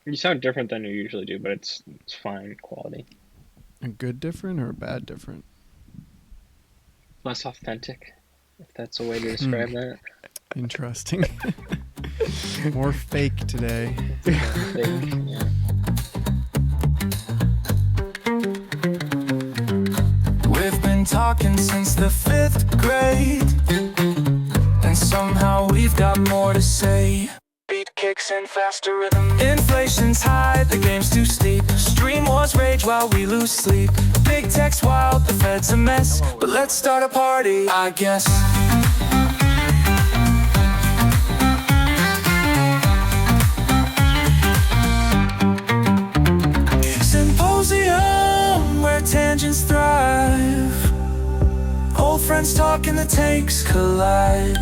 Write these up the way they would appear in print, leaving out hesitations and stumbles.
You sound different than you usually do, but it's fine quality. A good different or a bad different? Less authentic, if that's a way to Hmm. describe that. Interesting. More fake today. It's more fake. Yeah. We've been talking since the fifth grade, and somehow we've got more to say. Beat kicks in faster rhythm. Inflation's high, the game's too steep. Stream wars rage while we lose sleep. Big tech's wild, the Fed's a mess. But let's start a party, I guess. Symposium, where tangents thrive. Old friends talking, the takes collide.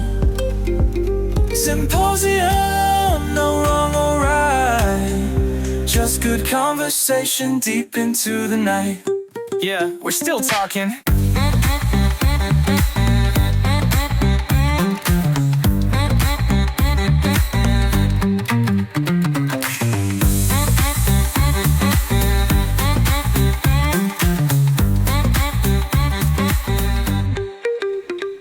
Symposium, no wrong or right. Just good conversation deep into the night. Yeah, we're still talking.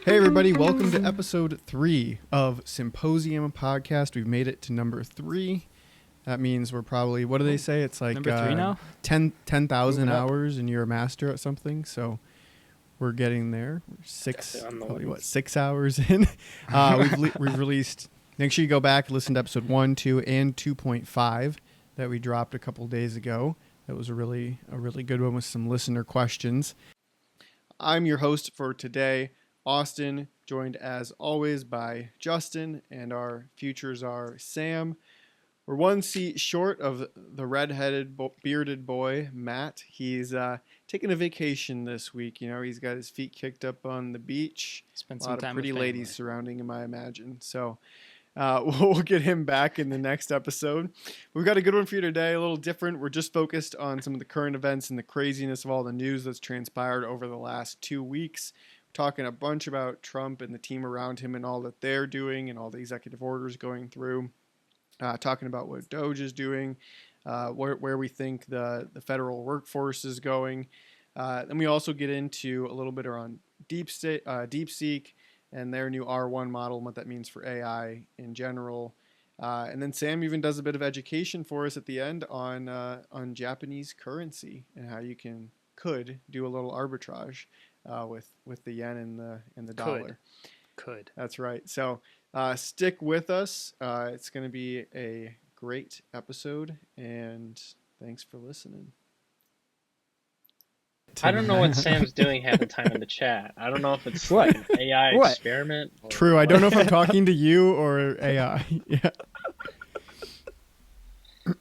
Hey everybody, welcome to episode 3 of Symposium Podcast. We've made it to number 3. That means we're probably, what do they say? It's like Number 3 now? 10,000 Moving up. hours and you're a master at something. So we're getting there. We're Definitely. 6 hours in. We've released, make sure you go back and listen to episode 1, 2, and 2.5 that we dropped a couple days ago. That was a really good one with some listener questions. I'm your host for today, Austin, joined as always by Justin, and our futures are Sam. We're one seat short of the red-headed, bearded boy, Matt. He's taking a vacation this week. You know, he's got his feet kicked up on the beach. Spend A some lot time of pretty with ladies family. surrounding him, I imagine. So we'll get him back in the next episode. We've got a good one for you today, a little different. We're just focused on some of the current events and the craziness of all the news that's transpired over the last 2 weeks. Talking a bunch about Trump and the team around him and all that they're doing and all the executive orders going through. Talking about what DOGE is doing, where we think the federal workforce is going. Then we also get into a little bit around Deepseek and their new R1 model and what that means for AI in general. And then Sam even does a bit of education for us at the end on Japanese currency and how you could do a little arbitrage with the yen and the dollar. Could. That's right. So stick with us. It's going to be a great episode, and thanks for listening. I don't know what Sam's doing half the time in the chat. I don't know if it's What? like an AI What? experiment. Or True. I don't know if I'm what. talking to you or AI. Yeah.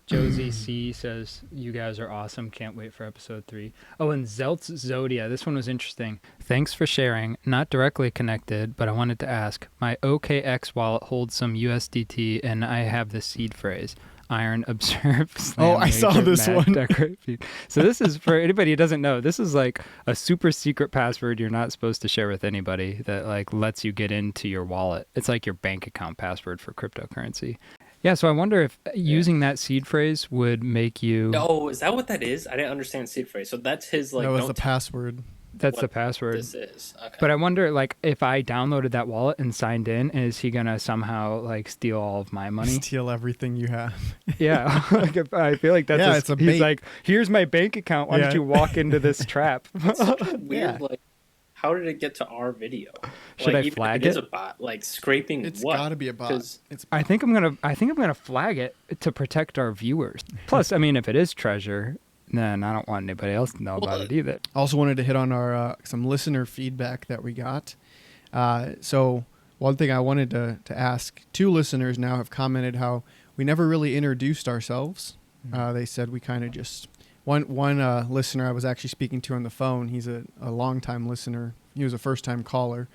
Josie C says, you guys are awesome. Can't wait for episode 3. Oh, and Zeltz Zodia. This one was interesting. Thanks for sharing. Not directly connected, but I wanted to ask. My OKX wallet holds some USDT, and I have the seed phrase. Iron observe. Oh, I saw this one. Decorate. So this is, for anybody who doesn't know, this is like a super secret password you're not supposed to share with anybody that like lets you get into your wallet. It's like your bank account password for cryptocurrency. Yeah, so I wonder if using that seed phrase would make you... Oh, is that what that is? I didn't understand seed phrase. So that's his like. That was don't the tell password. That's what the password. This is okay. But I wonder, like, if I downloaded that wallet and signed in, is he gonna somehow like steal all of my money? Steal everything you have. Yeah, like, I feel like that's Yeah, it's a bait. he's like, here's my bank account. Why don't you walk into this trap? It's such a weird. Yeah. Like, how did it get to our video? Should like, I even flag if it? Is it? a bot like scraping It's what? got to be a bot. 'Cause- It's I think I'm gonna flag it to protect our viewers. Plus, I mean, if it is treasure, then I don't want anybody else to know about it either. Also wanted to hit on our some listener feedback that we got. So one thing I wanted to ask, 2 listeners now have commented how we never really introduced ourselves. They said we kind of just one listener I was actually speaking to on the phone. He's a longtime listener. He was a first time caller.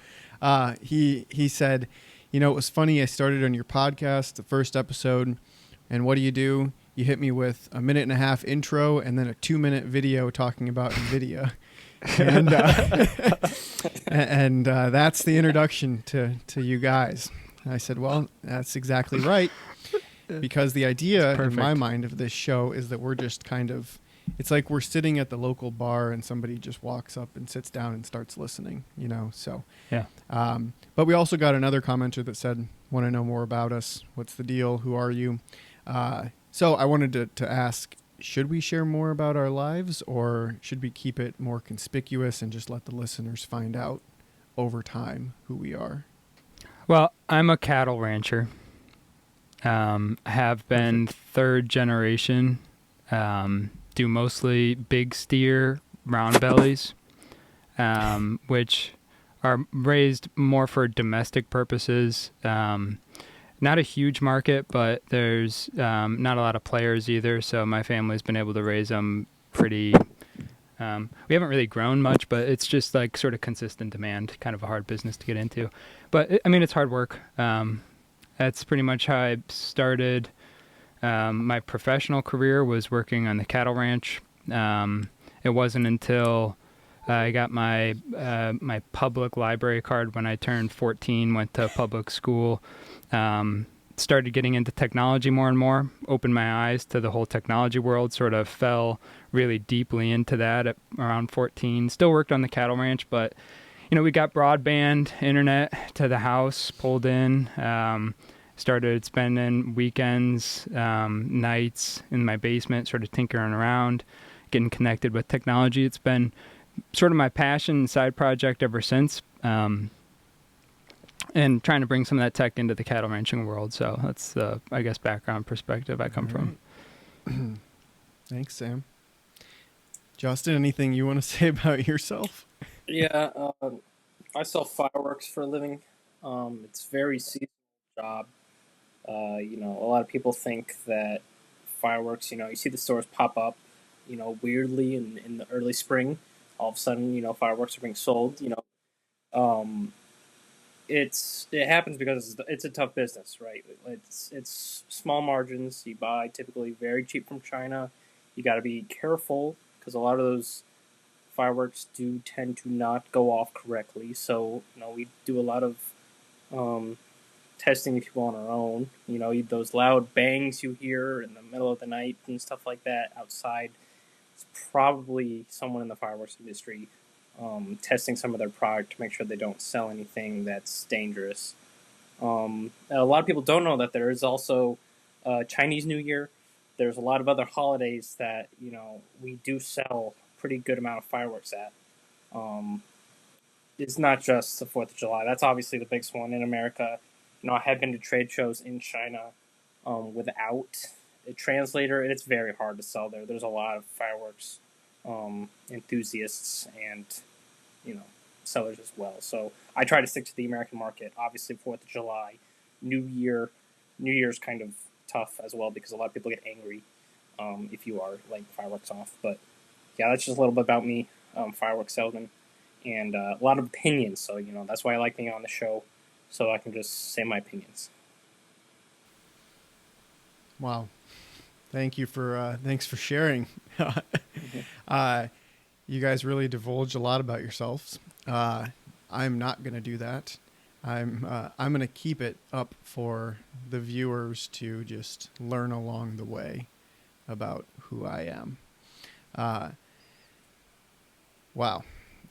He said, you know, it was funny. I started on your podcast, the first episode, and what do? You hit me with a 1.5-minute intro and then a 2-minute video talking about NVIDIA. And that's the introduction to you guys. I said, well, that's exactly right. because the idea in perfect. my mind of this show is that we're just kind of, it's like we're sitting at the local bar and somebody just walks up and sits down and starts listening, you know. So Yeah. but we also got another commenter that said, want to know more about us, what's the deal, who are you? So I wanted to ask, should we share more about our lives, or should we keep it more conspicuous and just let the listeners find out over time who we are? Well, I'm a cattle rancher. Have been third generation. Do mostly big steer round bellies, which are raised more for domestic purposes. Not a huge market, but there's not a lot of players either. So my family's been able to raise them pretty. We haven't really grown much, but it's just like sort of consistent demand, kind of a hard business to get into. But I mean, it's hard work. That's pretty much how I started. My professional career was working on the cattle ranch. It wasn't until I got my my public library card when I turned 14, went to public school, started getting into technology more and more, opened my eyes to the whole technology world, sort of fell really deeply into that at around 14. Still worked on the cattle ranch, but you know, we got broadband internet to the house, pulled in, started spending weekends, nights in my basement, sort of tinkering around, getting connected with technology. It's been sort of my passion and side project ever since, and trying to bring some of that tech into the cattle ranching world. So that's the, I guess, background perspective I come from. Thanks, Sam. Justin, anything you want to say about yourself? Yeah, I sell fireworks for a living. It's a very seasonal job. You know, a lot of people think that fireworks, you know, you see the stores pop up, you know, weirdly in the early spring. All of a sudden, you know, fireworks are being sold. You know, it happens because it's a tough business, right? It's small margins. You buy typically very cheap from China. You got to be careful because a lot of those fireworks do tend to not go off correctly. So, you know, we do a lot of testing people on our own. You know, those loud bangs you hear in the middle of the night and stuff like that outside. It's probably someone in the fireworks industry testing some of their product to make sure they don't sell anything that's dangerous. A lot of people don't know that there is also Chinese New Year. There's a lot of other holidays that, you know, we do sell pretty good amount of fireworks at. It's not just the 4th of July. That's obviously the biggest one in America. You know, I have been to trade shows in China without a translator, and it's very hard to sell there. There's a lot of fireworks enthusiasts and, you know, sellers as well. So I try to stick to the American market. Obviously, 4th of July, New Year's kind of tough as well because a lot of people get angry if you are lighting fireworks off. But yeah, that's just a little bit about me, fireworks salesman, and a lot of opinions. So, you know, that's why I like being on the show, so I can just say my opinions. Wow. Thanks for sharing. You guys really divulge a lot about yourselves. I'm not going to do that. I'm going to keep it up for the viewers to just learn along the way about who I am. Wow.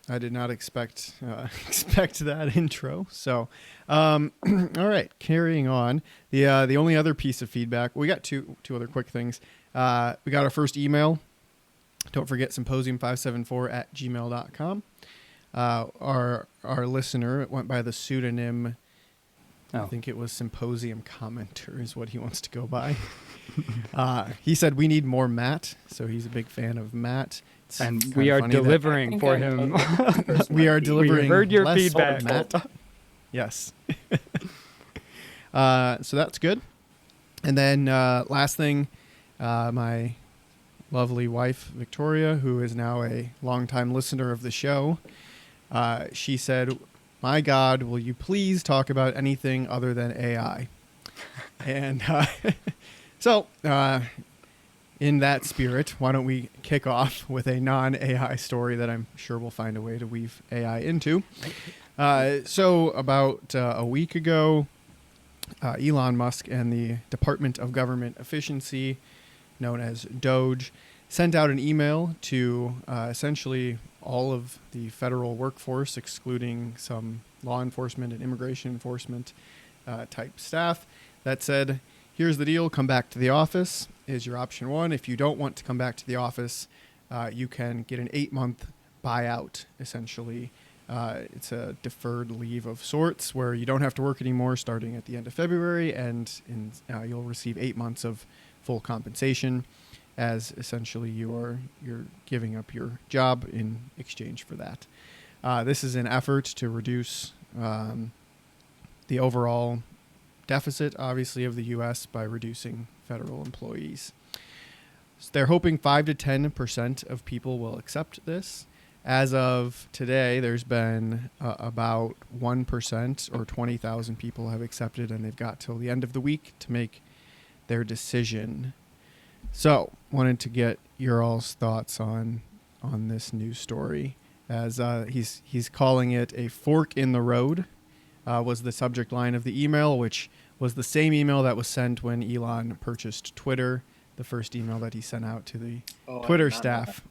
I did not expect that intro. So, all right, carrying on. The only other piece of feedback, we got two other quick things. We got our first email. Don't forget symposium574@gmail.com. Our listener, it went by the pseudonym. I think it was Symposium Commenter is what he wants to go by. He said we need more Matt, so he's a big fan of Matt. And we are delivering for him. We are delivering. We heard your less feedback, Matt. Yes. So that's good. And then last thing, my lovely wife, Victoria, who is now a longtime listener of the show, she said, "My God, will you please talk about anything other than AI?" And so in that spirit, why don't we kick off with a non-AI story that I'm sure we'll find a way to weave AI into. So about a week ago, Elon Musk and the Department of Government Efficiency, known as DOGE, sent out an email to essentially all of the federal workforce, excluding some law enforcement and immigration enforcement type staff, that said, here's the deal, come back to the office is your option one. If you don't want to come back to the office, you can get an 8-month buyout, essentially. It's a deferred leave of sorts where you don't have to work anymore starting at the end of February, and you'll receive 8 months of full compensation, as essentially you're giving up your job in exchange for that. This is an effort to reduce the overall deficit, obviously, of the U.S. by reducing federal employees. So they're hoping 5 to 10% of people will accept this. As of today, there's been about 1% or 20,000 people have accepted, and they've got till the end of the week to make their decision. So, wanted to get your all's thoughts on this news story, as he's calling it a fork in the road, was the subject line of the email, which was the same email that was sent when Elon purchased Twitter, the first email that he sent out to the Twitter staff.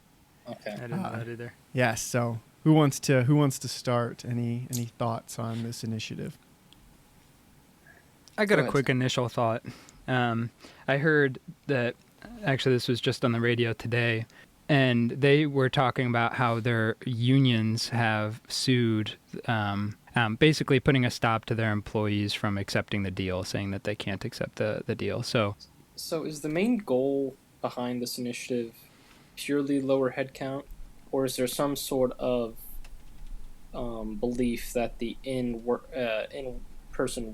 Okay. I didn't know that either. Yes. So who wants to start? Any thoughts on this initiative? I got Go a ahead. quick initial thought. I heard that, actually this was just on the radio today, and they were talking about how their unions have sued, basically putting a stop to their employees from accepting the deal, saying that they can't accept the deal. So So is the main goal behind this initiative purely lower headcount, or is there some sort of belief that the in-person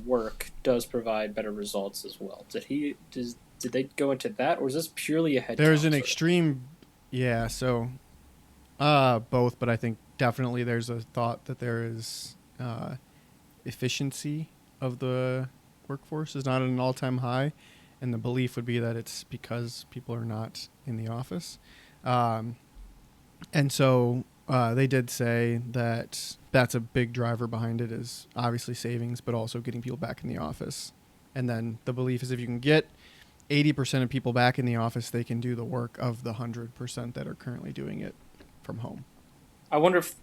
work does provide better results as well? Did they go into that, or is this purely a headcount? There's an sort of- extreme, yeah. So, both, but I think definitely there's a thought that there is efficiency of the workforce is not at an all-time high, and the belief would be that it's because people are not in the office, and so they did say that that's a big driver behind it, is obviously savings, but also getting people back in the office. And then the belief is if you can get 80% of people back in the office, they can do the work of the 100% that are currently doing it from home. I wonder if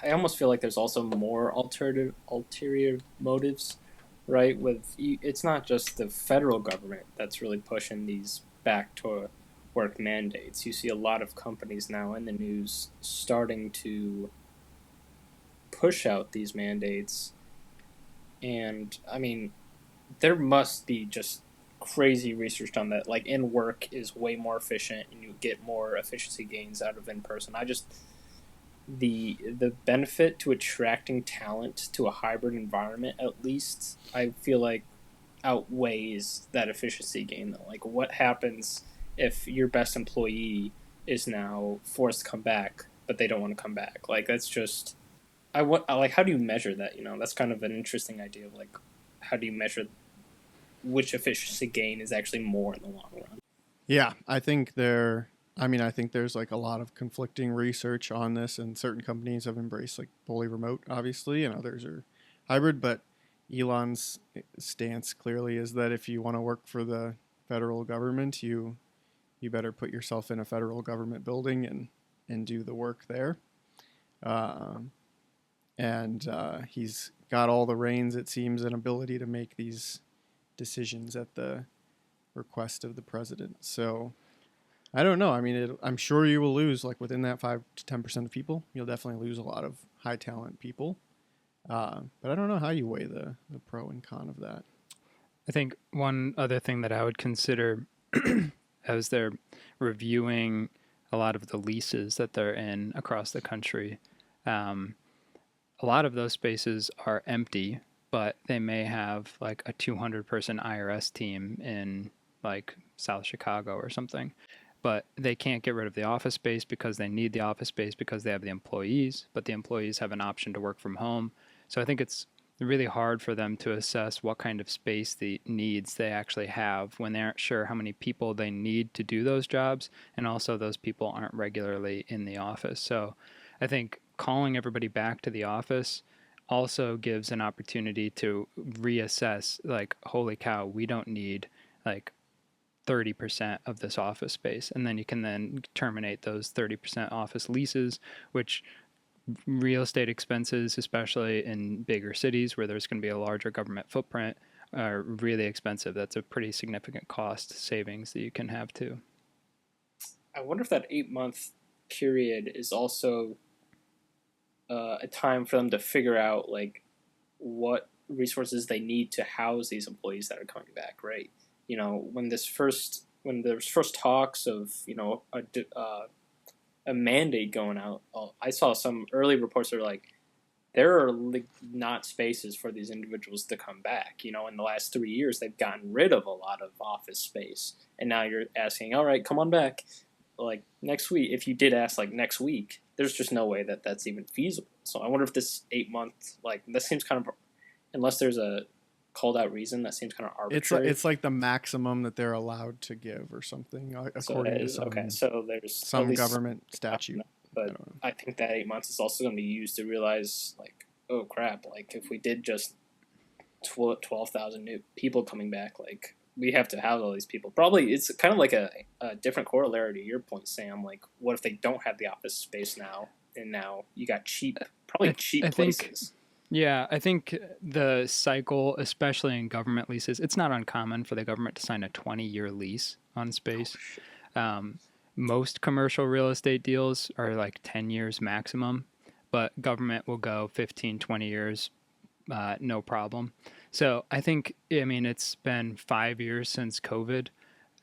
I almost feel like there's also more ulterior motives, right? It's not just the federal government that's really pushing these back to work mandates. You see a lot of companies now in the news starting to push out these mandates, and I mean, there must be just crazy research on that. Like, in work is way more efficient, and you get more efficiency gains out of in person. The benefit to attracting talent to a hybrid environment, at least, I feel like outweighs that efficiency gain. Though, like, what happens if your best employee is now forced to come back, but they don't want to come back? Like, that's just how do you measure that? That's kind of an interesting idea of, like, how do you measure which efficiency gain is actually more in the long run? Yeah, I think there's like a lot of conflicting research on this, and certain companies have embraced like fully remote, obviously, and others are hybrid. But Elon's stance clearly is that if you want to work for the federal government, you better put yourself in a federal government building and do the work there. He's got all the reins, it seems, and ability to make these decisions at the request of the president. So I don't know. I mean, I'm sure you will lose, like, within that 5 to 10% of people. You'll definitely lose a lot of high talent people. But I don't know how you weigh the pro and con of that. I think one other thing that I would consider as they're reviewing a lot of the leases that they're in across the country, a lot of those spaces are empty, but they may have like a 200-person IRS team in like South Chicago or something. But they can't get rid of the office space because they need the office space because they have the employees, but the employees have an option to work from home. So I think it's really hard for them to assess what kind of space the needs they actually have when they aren't sure how many people they need to do those jobs, and also those people aren't regularly in the office. So I think calling everybody back to the office also gives an opportunity to reassess, like, holy cow, we don't need like 30% of this office space. And then you can then terminate those 30% office leases, which real estate expenses, especially in bigger cities where there's going to be a larger government footprint, are really expensive. That's a pretty significant cost savings that you can have too. I wonder if that 8-month period is also a time for them to figure out like what resources they need to house these employees that are coming back, right? You know, when there's first talks of, you know, a mandate going out, I saw some early reports that are like there are like not spaces for these individuals to come back. You know, in the last 3 years, they've gotten rid of a lot of office space, and now you're asking, all right, come on back, like next week. If you did ask like next week, there's just no way that that's even feasible. So I wonder if this 8-month, like, that seems kind of, unless there's a called out reason, that seems kind of arbitrary. It's like the maximum that they're allowed to give or something, according to some, okay. So there's some government statute. But I think that 8 months is also going to be used to realize, like, oh crap, like if we did just 12,000 new people coming back, like we have to house all these people. Probably it's kind of like a different corollary to your point, Sam. Like, what if they don't have the office space now, and now you got cheap places? Yeah, I think the cycle, especially in government leases, it's not uncommon for the government to sign a 20-year lease on space. Most commercial real estate deals are like 10 years maximum, but government will go 15, 20 years, no problem. So I think, I mean, it's been 5 years since COVID.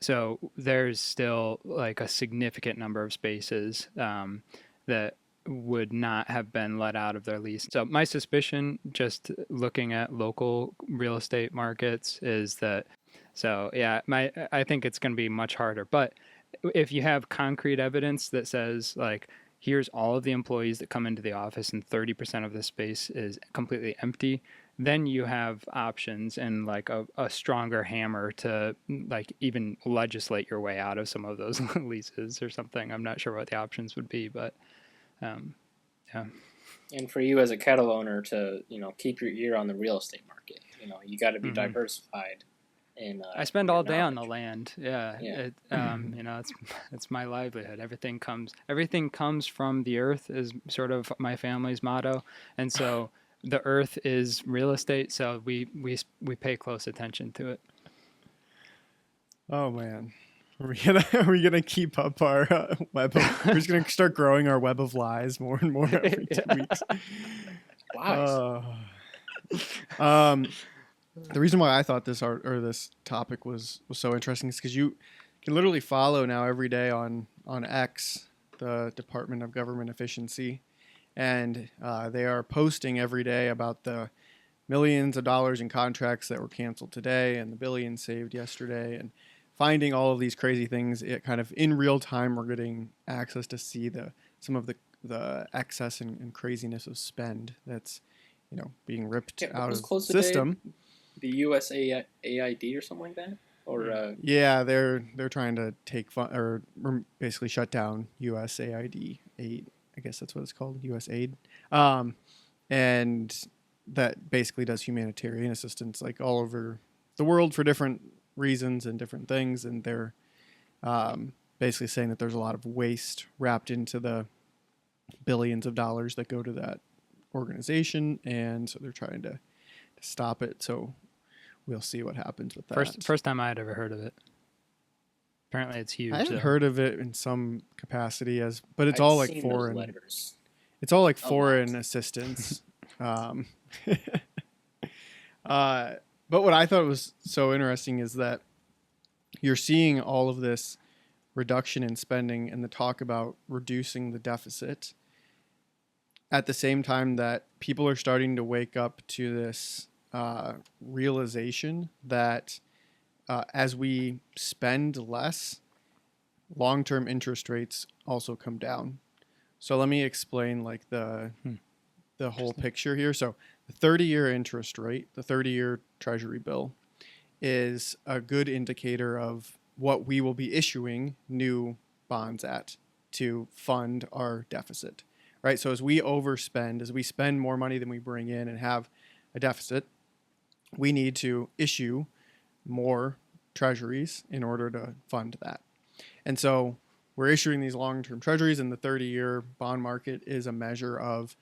So there's still like a significant number of spaces that would not have been let out of their lease. So my suspicion, just looking at local real estate markets, is that, so yeah, I think it's going to be much harder. But if you have concrete evidence that says, like, here's all of the employees that come into the office and 30% of the space is completely empty, then you have options and like a stronger hammer to like even legislate your way out of some of those leases or something. I'm not sure what the options would be, but yeah. And for you as a cattle owner to, you know, keep your ear on the real estate market, you know, you got to be diversified. And I spend all day on the land. Yeah. It, you know, it's my livelihood. Everything comes from the earth is sort of my family's motto. And so the earth is real estate. So we pay close attention to it. Oh man. Are we gonna keep up our web of, we're just gonna start growing our web of lies more and more every 2 weeks. Wow. The reason why I thought this topic was so interesting is because you can literally follow now every day on X, the Department of Government Efficiency, and they are posting every day about the millions of dollars in contracts that were canceled today and the billions saved yesterday, and finding all of these crazy things. It kind of in real time we're getting access to see some of the excess and craziness of spend that's, you know, being ripped out of the system. The USAID or something like that, or yeah, they're trying to take or basically shut down USAID aid. I guess that's what it's called, USAID, and that basically does humanitarian assistance like all over the world for different reasons and different things, and they're basically saying that there's a lot of waste wrapped into the billions of dollars that go to that organization, and so they're trying to stop it. So we'll see what happens with that. First time I had ever heard of it. Apparently it's huge. I had heard of it in some capacity but it's all like foreign. It's all like foreign assistance. But what I thought was so interesting is that you're seeing all of this reduction in spending and the talk about reducing the deficit at the same time that people are starting to wake up to this realization that as we spend less, long-term interest rates also come down. So let me explain like the whole picture here. So the 30-year interest rate, the 30-year Treasury bill, is a good indicator of what we will be issuing new bonds at to fund our deficit, right? So as we overspend, as we spend more money than we bring in and have a deficit, we need to issue more treasuries in order to fund that. And so we're issuing these long-term treasuries, and the 30-year bond market is a measure of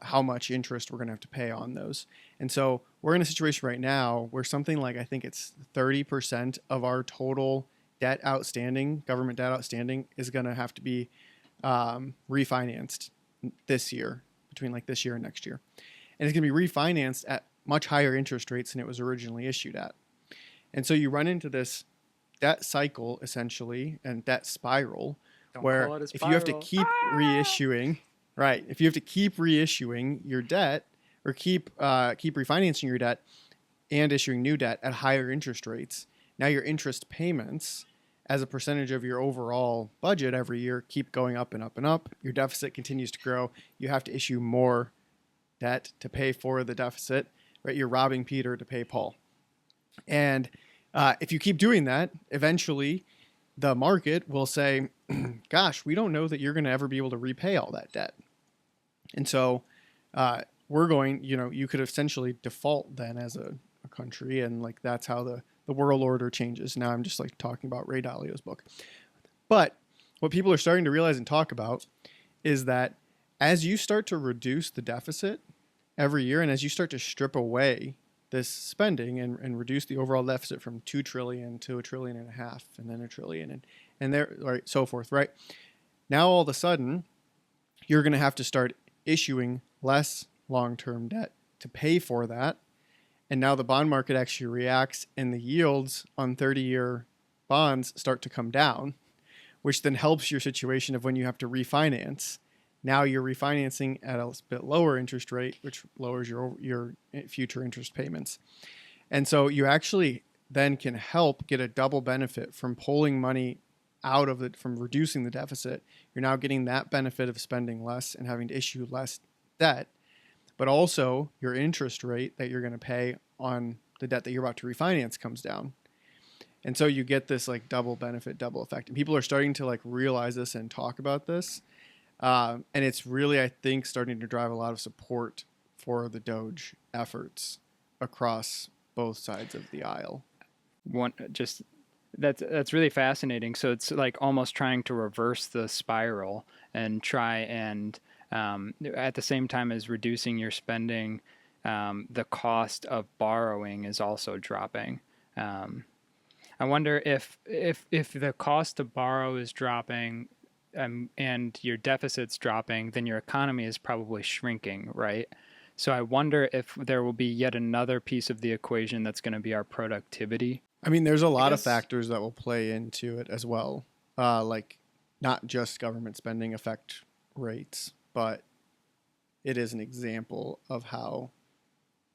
how much interest we're going to have to pay on those. And so we're in a situation right now where something like, I think it's 30% of our total debt outstanding, government debt outstanding, is going to have to be refinanced this year, between like this year and next year. And it's going to be refinanced at much higher interest rates than it was originally issued at. And so you run into this debt cycle, essentially, and debt spiral, where if you have to keep reissuing, right, if you have to keep reissuing your debt or keep refinancing your debt and issuing new debt at higher interest rates, now your interest payments as a percentage of your overall budget every year keep going up and up and up. Your deficit continues to grow. You have to issue more debt to pay for the deficit, right? You're robbing Peter to pay Paul. And if you keep doing that, eventually the market will say, gosh, we don't know that you're going to ever be able to repay all that debt. And so we're going, you could essentially default then as a country. And like, that's how the world order changes. Now I'm just like talking about Ray Dalio's book. But what people are starting to realize and talk about is that as you start to reduce the deficit every year, and as you start to strip away this spending and reduce the overall deficit from 2 trillion to 1.5 trillion, and then 1 trillion, and there, right, so forth, right? Now all of a sudden, you're going to have to start issuing less long-term debt to pay for that. And now the bond market actually reacts, and the yields on 30-year bonds start to come down, which then helps your situation of when you have to refinance. Now you're refinancing at a bit lower interest rate, which lowers your future interest payments. And so you actually then can help get a double benefit from pulling money out of it, from reducing the deficit. You're now getting that benefit of spending less and having to issue less debt, but also your interest rate that you're going to pay on the debt that you're about to refinance comes down. And so you get this like double benefit, double effect. And people are starting to like realize this and talk about this. And it's really, I think, starting to drive a lot of support for the DOGE efforts across both sides of the aisle. That's really fascinating. So it's like almost trying to reverse the spiral and try and at the same time as reducing your spending, the cost of borrowing is also dropping. I wonder if the cost to borrow is dropping and your deficit's dropping, then your economy is probably shrinking, right? So I wonder if there will be yet another piece of the equation that's going to be our productivity. I mean, there's a lot of factors that will play into it as well. Like not just government spending affect rates, but it is an example of how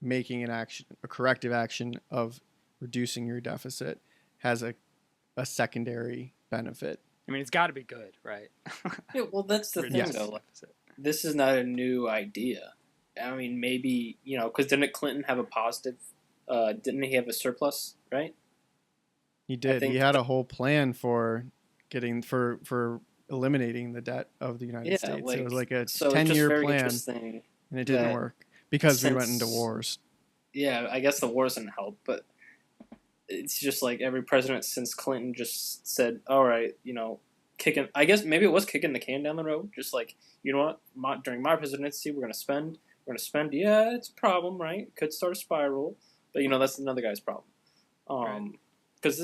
making a corrective action of reducing your deficit has a secondary benefit. I mean, it's got to be good, right? Yeah, well, that's the thing, though. Like, this is not a new idea. I mean, maybe, because didn't Clinton have a positive, didn't he have a surplus, right? He did. He had a whole plan for eliminating the debt of the United States. Like, it was like a 10-year plan, and it didn't work because we went into wars. Yeah, I guess the wars didn't help, but it's just like every president since Clinton just said, all right, kicking, I guess maybe it was kicking the can down the road. Just like, you know what, during my presidency, we're going to spend. Yeah, it's a problem, right? Could start a spiral, but that's another guy's problem. Because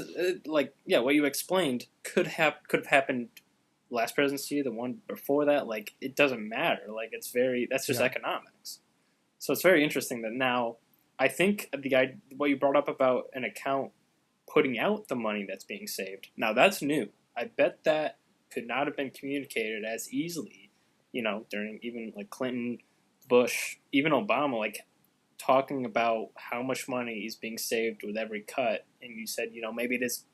what you explained could have happened last presidency, the one before that. Like, it doesn't matter. Like, that's just economics. So it's very interesting that now, I think what you brought up about an account putting out the money that's being saved, now that's new. I bet that could not have been communicated as easily, during even like Clinton, Bush, even Obama, like talking about how much money is being saved with every cut. And you said, maybe it is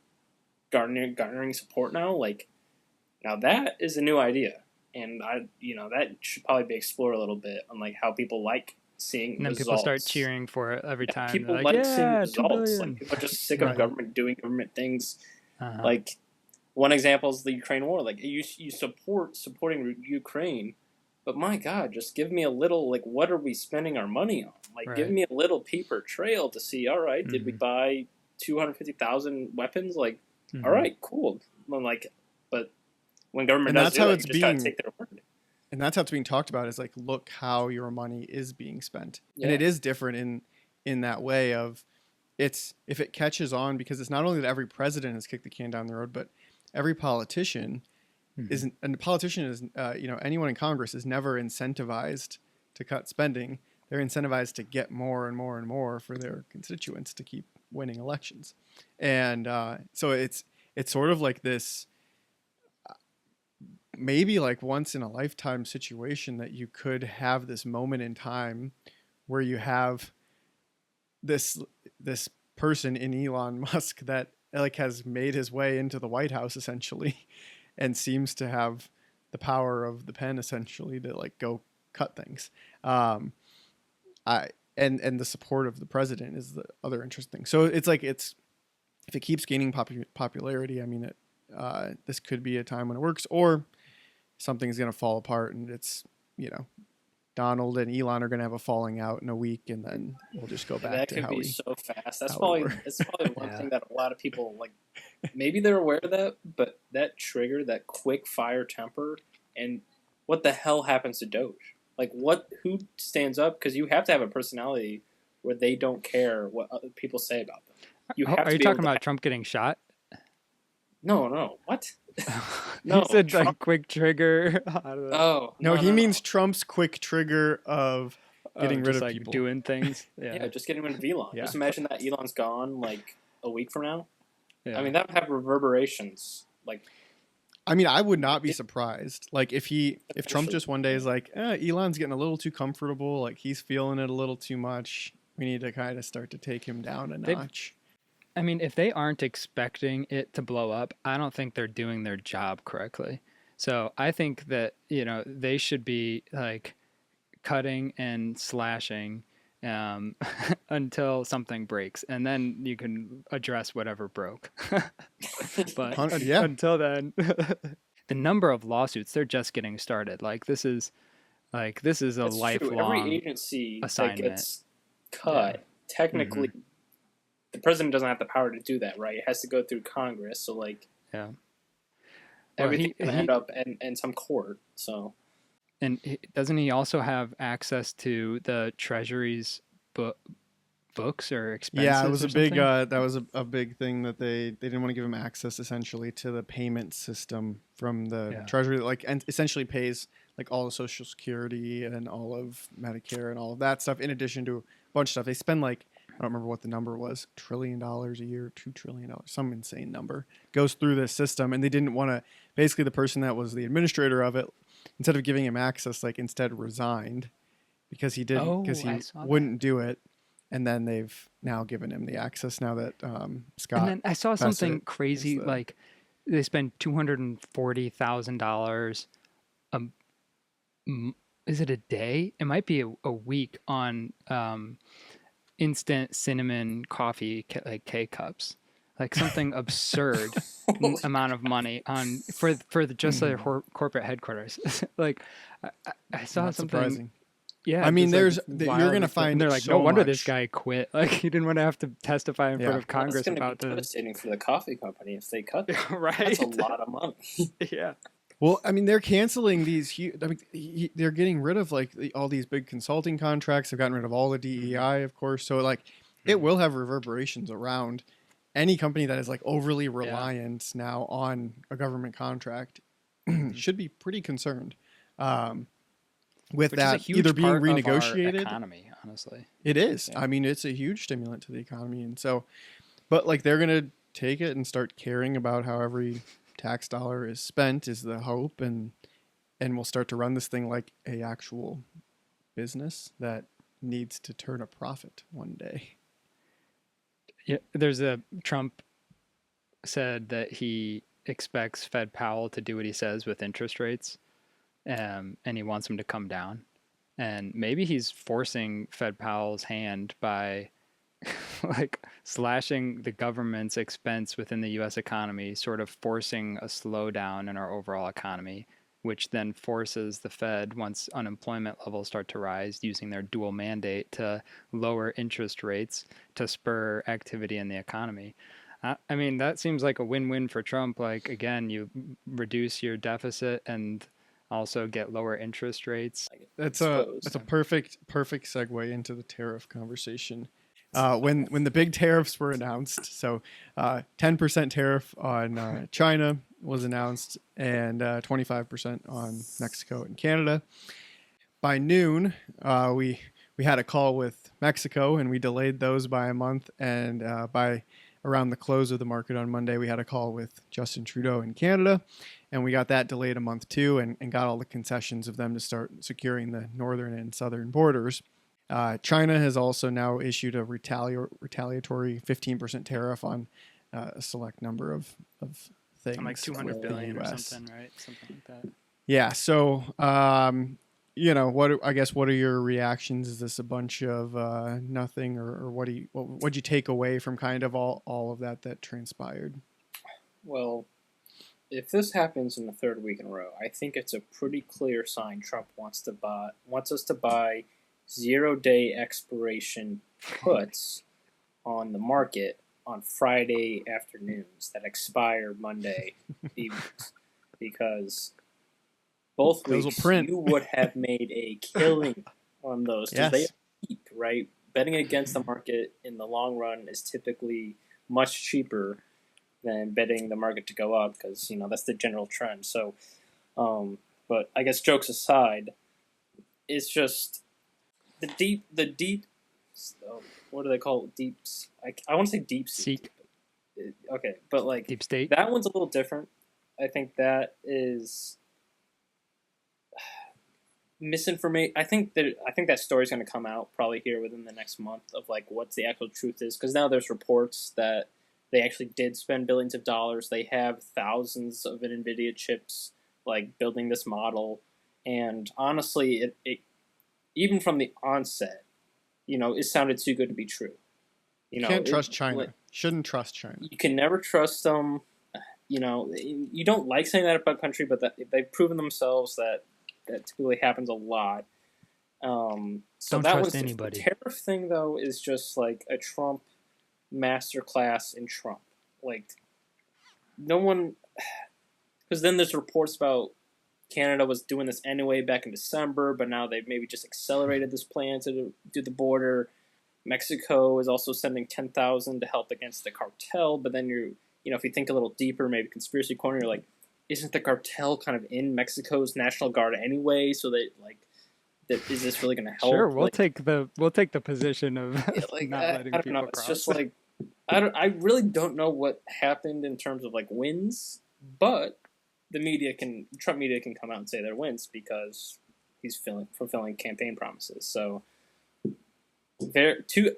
garnering support now. Like, now that is a new idea. And that should probably be explored a little bit on like how people like seeing and then results. People start cheering for it every time. People like, like seeing $2 results. billion. Like, people are just sick of government doing government things. Uh-huh. Like, one example is the Ukraine war. Like, you supporting Ukraine, But my God, just give me a little, like, what are we spending our money on? Like, give Right. me a little paper trail to see, all right, did we Mhm. buy 250,000 weapons? Like, all Mhm. right, cool. I'm like, but when government And does that's do how that, it's you just got to being take their word. and that's how it's being talked about, is like, look how your money is being spent. And Yeah. it is different in that way of, it's, if it catches on, because it's not only that every president has kicked the can down the road, but every politician Mhm. isn't, and the politician is, anyone in Congress is never incentivized to cut spending. They're incentivized to get more and more and more for their constituents to keep winning elections. And so it's sort of like this, maybe like once in a lifetime situation, that you could have this moment in time where you have this person in Elon Musk that like has made his way into the White House essentially, and seems to have the power of the pen essentially to like go cut things. Um, I and the support of the president is the other interesting. So it's like, it's, if it keeps gaining popularity, I mean, this could be a time when it works, or something's going to fall apart, and it's, Donald and Elon are going to have a falling out in a week, and then we'll just go back That to could how be we so fast. That's how we probably were. that's probably one Yeah. thing that a lot of people like. Maybe they're aware of that, but that trigger, that quick fire temper, and what the hell happens to Doge? Like, who stands up? Because you have to have a personality where they don't care what other people say about them. You have Are to you be talking able to about Trump getting shot? No, what? You No, said Trump. like quick trigger. I don't know. Oh No, he no. means Trump's quick trigger of getting rid just of like people. doing things. Yeah, Yeah. just getting rid of Elon. Yeah. Just imagine that Elon's gone like a week from now. Yeah. I mean, that would have reverberations. Like, I mean, I would not be surprised. Like if Trump Officially. just one day is like, Elon's getting a little too comfortable, like he's feeling it a little too much. We need to kind of start to take him down a notch. I mean, if they aren't expecting it to blow up, I don't think they're doing their job correctly. So I think that, they should be like cutting and slashing until something breaks, and then you can address whatever broke. But Yeah. until then, the number of lawsuits, they're just getting started. Like this is a That's true. lifelong Every agency assignment. that gets cut, technically, the president doesn't have the power to do that, right? It has to go through Congress. So, like, Yeah. Well, everything's going to end up in some court. So, And doesn't he also have access to the Treasury's books or expenses? Yeah, it was or a big something? that was a big thing, that they didn't want to give him access essentially to the payment system from the Yeah. Treasury, like, and essentially pays like all the Social Security and all of Medicare and all of that stuff, in addition to a bunch of stuff. They spend like, I don't remember what the number was, $1 trillion a year, $2 trillion, some insane number goes through this system. And they didn't want to, basically the person that was the administrator of it, instead of giving him access, like instead resigned because he didn't, because I he saw that. wouldn't do it. And then they've now given him the access now that Scott. And then I saw something Bassett crazy, is the- like they spend $240,000. Is it a day? It might be a week on instant cinnamon coffee, like K cups, like something absurd amount of money on for just their corporate headquarters. Like I saw Not something. surprising. Yeah, I mean, just, you're wild gonna stuff. And find they're like, so no wonder this much- guy quit. Like he didn't want to have to testify in Yeah. front of Well, Congress that's going to about be the devastating for the coffee company if they cut that. right. That's a lot of money. Yeah. Well, I mean, they're canceling these huge. I mean, they're getting rid of like all these big consulting contracts. They've gotten rid of all the DEI, of course. So like, it will have reverberations around any company that is like overly reliant now on a government contract. Should be pretty concerned with Which that is a huge either being part of our renegotiated. economy, honestly. It is. Yeah. I mean, it's a huge stimulant to the economy, and so, but like they're gonna take it and start caring about how every tax dollar is spent, is the hope, and we'll start to run this thing like a actual business that needs to turn a profit one day. Yeah, there's a Trump said that he expects Fed Powell to do what he says with interest rates, and he wants them to come down. And maybe he's forcing Fed Powell's hand by like slashing the government's expense within the U.S. economy, sort of forcing a slowdown in our overall economy. which then forces the Fed, once unemployment levels start to rise, using their dual mandate to lower interest rates to spur activity in the economy. I mean, that seems like a win-win for Trump. Like, again, you reduce your deficit and also get lower interest rates. That's Suppose. a perfect segue into the tariff conversation. When the big tariffs were announced, so 10% tariff on China was announced, and 25% on Mexico and Canada. By noon, we had a call with Mexico, and we delayed those by a month. And by around the close of the market on Monday, we had a call with Justin Trudeau in Canada, and we got that delayed a month too, and got all the concessions of them to start securing the northern and southern borders. China has also now issued a retaliatory 15% tariff on a select number of things. Like 200 with billion the or US. something, right? Something like that. Yeah. So, what are your reactions? Is this a bunch of nothing, or what'd you take away from kind of all of that transpired? Well, if this happens in the third week in a row, I think it's a pretty clear sign Trump wants us to buy 0-day expiration puts on the market on Friday afternoons that expire Monday evenings, because both Those will weeks print. you would have made a killing on those, because they Yes. are cheap, right? Betting against the market in the long run is typically much cheaper than betting the market to go up, because that's the general trend. So, but I guess jokes aside, it's just the deep. What do they call it? Deeps? I want to say Deepseek. Seek. Okay, but like Deep state. that one's a little different. I think that is misinformation. I think that story's going to come out probably here within the next month of like what the actual truth is, because now there's reports that they actually did spend billions of dollars. They have thousands of NVIDIA chips like building this model, and honestly, it even from the onset, it sounded too good to be true. You can't trust China. Shouldn't trust China. You can never trust them. You don't like saying that about a country, but they've proven themselves that typically happens a lot. So Don't that trust was anybody. The tariff thing, though, is just like a Trump masterclass in Trump. Like, no one, because then there's reports about Canada was doing this anyway back in December, but now they've maybe just accelerated this plan to do the border. Mexico is also sending 10,000 to help against the cartel, but then if you think a little deeper, maybe conspiracy corner, you're like, isn't the cartel kind of in Mexico's National Guard anyway? So is this really going to help? Sure, we'll take the position of not letting I don't people know. cross. It's just like I really don't know what happened in terms of like wins, but Trump media can come out and say they're wins because he's fulfilling campaign promises. So two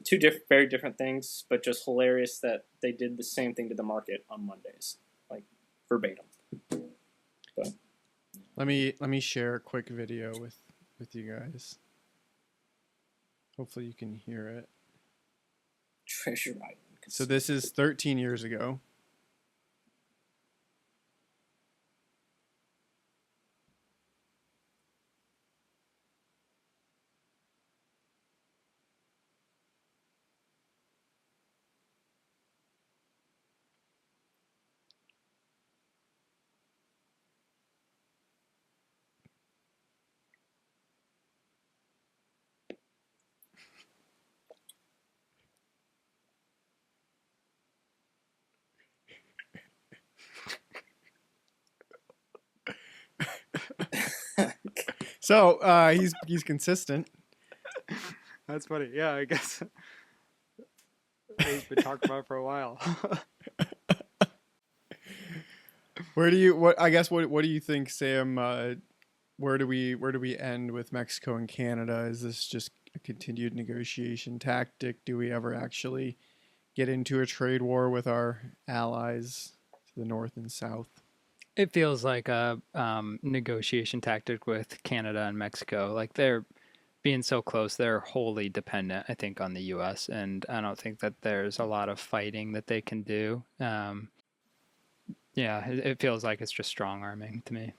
very different things, but just hilarious that they did the same thing to the market on Mondays, like verbatim. But Let me share a quick video with you guys. Hopefully you can hear it. Treasure Island. So this is 13 years ago. So he's consistent. That's funny. Yeah, I guess he's been talking about it for a while. What do you think, Sam? Where do we end with Mexico and Canada? Is this just a continued negotiation tactic? Do we ever actually get into a trade war with our allies to the north and south? It feels like a negotiation tactic with Canada and Mexico. Like they're being so close, they're wholly dependent, I think, on the U.S. And I don't think that there's a lot of fighting that they can do. Yeah, it feels like it's just strong arming to me.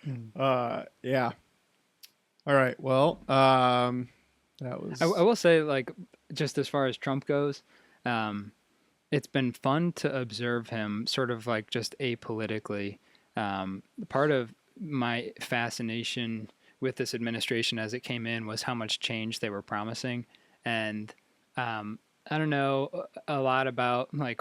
Yeah. All right. Well, that was. I will say, like, just as far as Trump goes, it's been fun to observe him sort of like just apolitically. Part of my fascination with this administration as it came in was how much change they were promising. And I don't know a lot about like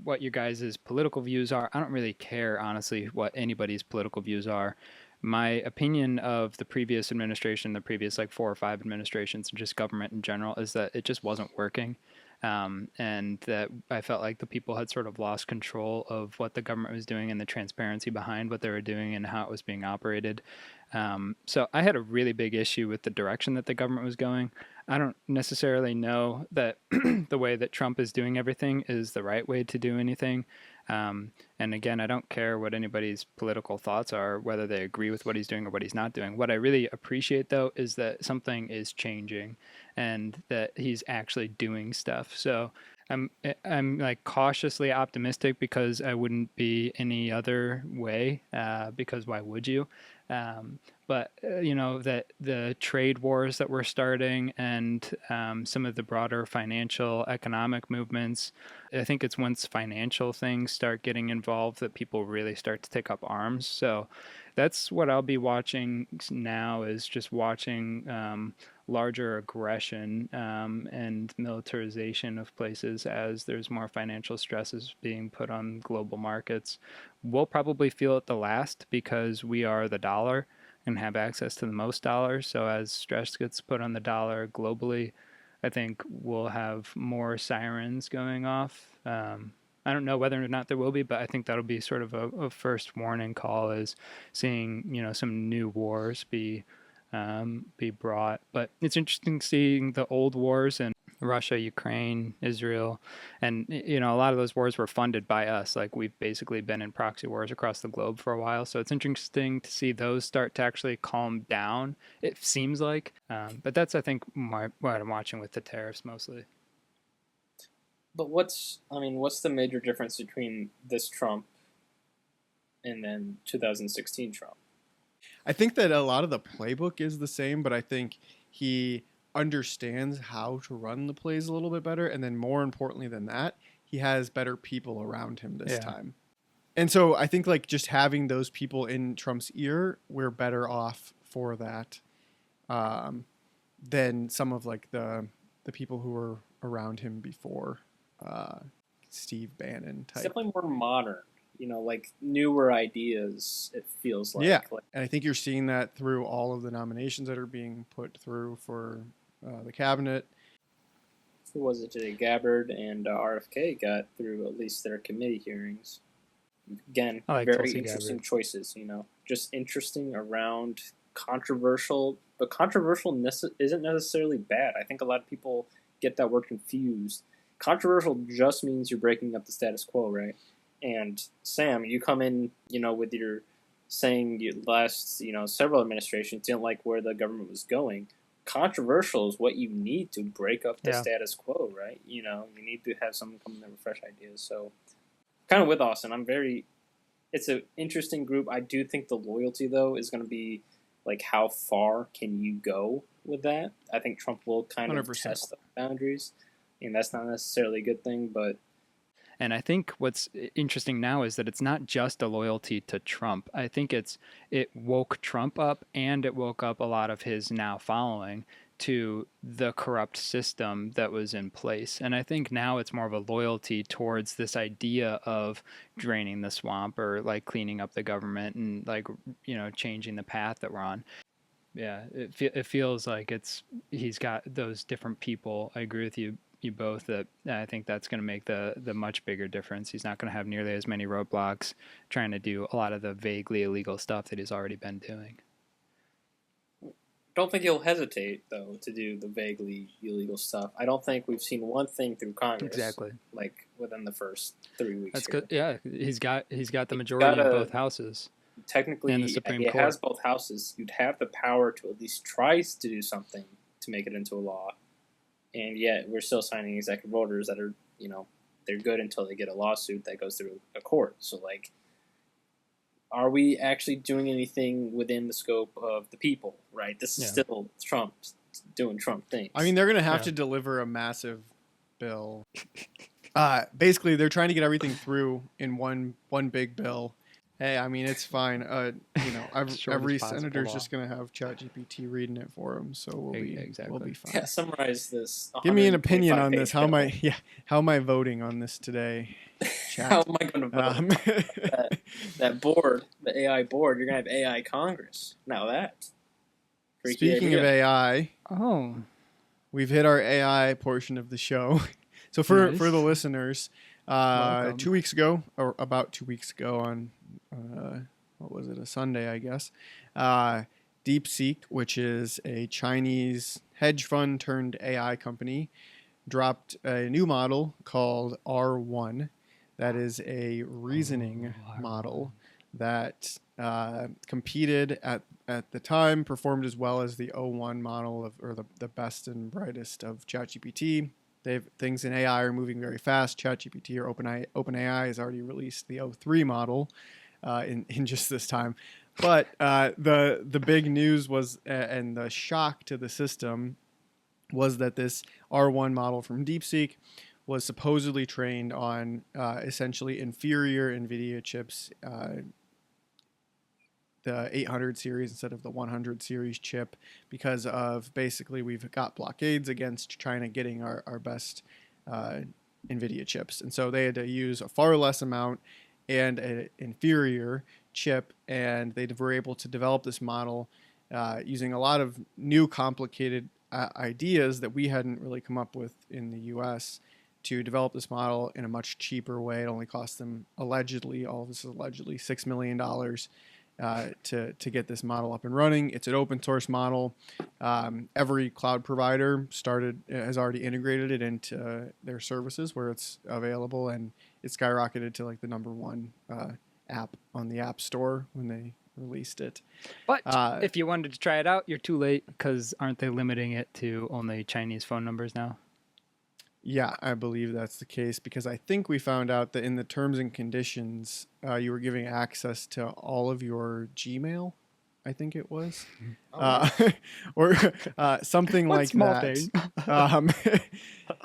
what your guys' political views are. I don't really care, honestly, what anybody's political views are. My opinion of the previous administration, the previous like 4 or 5 administrations, and just government in general, is that it just wasn't working. And that I felt like the people had sort of lost control of what the government was doing and the transparency behind what they were doing and how it was being operated. So I had a really big issue with the direction that the government was going. I don't necessarily know that the way that Trump is doing everything is the right way to do anything. And again, I don't care what anybody's political thoughts are, whether they agree with what he's doing or what he's not doing. What I really appreciate, though, is that something is changing and that he's actually doing stuff. So I'm like cautiously optimistic because I wouldn't be any other way. Because why would you? But you know that the trade wars that we're starting and some of the broader financial economic movements, I think it's once financial things start getting involved that people really start to take up arms. So that's what I'll be watching now, is just watching larger aggression and militarization of places as there's more financial stresses being put on global markets. We'll probably feel it the last because we are the dollar and have access to the most dollars. So as stress gets put on the dollar globally, I think we'll have more sirens going off. I don't know whether or not there will be, but I think that'll be sort of a first warning call, is seeing, you know, some new wars be brought. But it's interesting seeing the old wars and Russia, Ukraine, Israel, and you know a lot of those wars were funded by us. Like we've basically been in proxy wars across the globe for a while, so it's interesting to see those start to actually calm down. It seems like, but that's I think what I'm watching with the tariffs mostly. But what's the major difference between this Trump and then 2016 Trump? I think that a lot of the playbook is the same, but I think he understands how to run the plays a little bit better. And then more importantly than that, he has better people around him this time. And so I think like just having those people in Trump's ear, we're better off for that than some of like the people who were around him before, Steve Bannon type. It's definitely more modern. You know, like newer ideas, it feels like. Yeah, and I think you're seeing that through all of the nominations that are being put through for the cabinet. Who was it today? Gabbard and RFK got through at least their committee hearings. Again, like very Tulsi interesting Gabbard. choices, you know. Just interesting around controversial, but controversial isn't necessarily bad. I think a lot of people get that word confused. Controversial just means you're breaking up the status quo, right? And Sam, you come in, you know, with your saying you last, you know, several administrations didn't like where the government was going. Controversial is what you need to break up the status quo, right? You know, you need to have someone come in there with fresh ideas. So, kind of with Austin, it's an interesting group. I do think the loyalty, though, is going to be like how far can you go with that? I think Trump will kind of 100%. test the boundaries, and that's not necessarily a good thing, but. And I think what's interesting now is that it's not just a loyalty to Trump. I think it woke Trump up, and it woke up a lot of his now following to the corrupt system that was in place. And I think now it's more of a loyalty towards this idea of draining the swamp or like cleaning up the government and like, you know, changing the path that we're on. Yeah, it feels like he's got those different people. I agree with you both that I think that's going to make the much bigger difference. He's not going to have nearly as many roadblocks trying to do a lot of the vaguely illegal stuff that he's already been doing. Don't think he'll hesitate, though, to do the vaguely illegal stuff. I don't think we've seen one thing through Congress, exactly, like within the first 3 weeks. That's good. Yeah, he's got the majority in both houses. Technically, and the Supreme he Court has both houses. You'd have the power to at least try to do something to make it into a law. And yet, we're still signing executive orders that are, you know, they're good until they get a lawsuit that goes through a court. So, like, are we actually doing anything within the scope of the people, right? This is still Trump doing Trump things. I mean, they're going to have to deliver a massive bill. Basically, they're trying to get everything through in one big bill. Hey, I mean, it's fine. Every senator's just going to have ChatGPT reading it for them, so we'll be fine. Yeah, summarize this. Give me an opinion on this. How How am I voting on this today? Chat. How am I going to vote? That board, the AI board, you're going to have AI Congress. Now that. Speaking of AI, we've hit our AI portion of the show. So for the listeners, 2 weeks ago, or about 2 weeks ago on, what was it, a Sunday, I guess, Deepseek, which is a Chinese hedge fund turned AI company, dropped a new model called R1. That is a reasoning model that competed at the time, performed as well as the O1 model or the best and brightest of ChatGPT. Things in AI are moving very fast. ChatGPT or OpenAI has already released the O3 model in just this time. But the big news was, and the shock to the system, was that this R1 model from Deepseek was supposedly trained on essentially inferior NVIDIA chips, the 800 series instead of the 100 series chip, because of basically we've got blockades against China getting our best NVIDIA chips. And so they had to use a far less amount and an inferior chip, and they were able to develop this model using a lot of new complicated ideas that we hadn't really come up with in the US to develop this model in a much cheaper way. It only cost them allegedly $6 million to get this model up and running. It's an open source model. Every cloud provider has already integrated it into their services where it's available, and it skyrocketed to like the #1 app on the App Store when they released it. But if you wanted to try it out, you're too late, because aren't they limiting it to only Chinese phone numbers now? Yeah, I believe that's the case, because I think we found out that in the terms and conditions, you were giving access to all of your Gmail, I think it was, or something like that.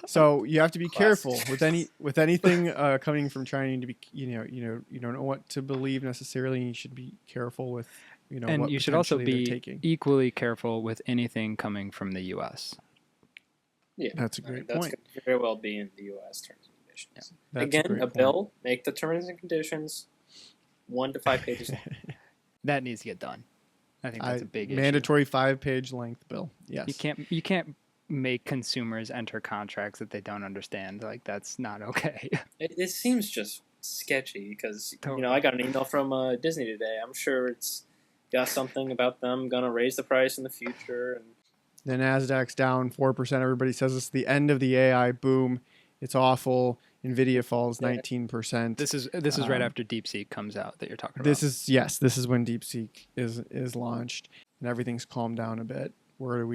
So you have to be careful with anything coming from China. To be, you don't know what to believe necessarily. You should be careful with, and what you should also be taking. Equally careful with anything coming from the U.S. Yeah, that's a great point. That could very well be in the U.S. terms and conditions. Yeah, again, a bill, make the terms and conditions 1 to 5 pages long. That needs to get done. I think that's a big issue. Mandatory 5-page length bill. Yes. You can't make consumers enter contracts that they don't understand. Like, that's not okay. It seems just sketchy because I got an email from Disney today. I'm sure it's got something about them gonna raise the price in the future. And the Nasdaq's down 4%. Everybody says it's the end of the AI boom. It's awful. Nvidia falls 19%. This is right after DeepSeek comes out that you're talking about. This is when DeepSeek is launched and everything's calmed down a bit. Where do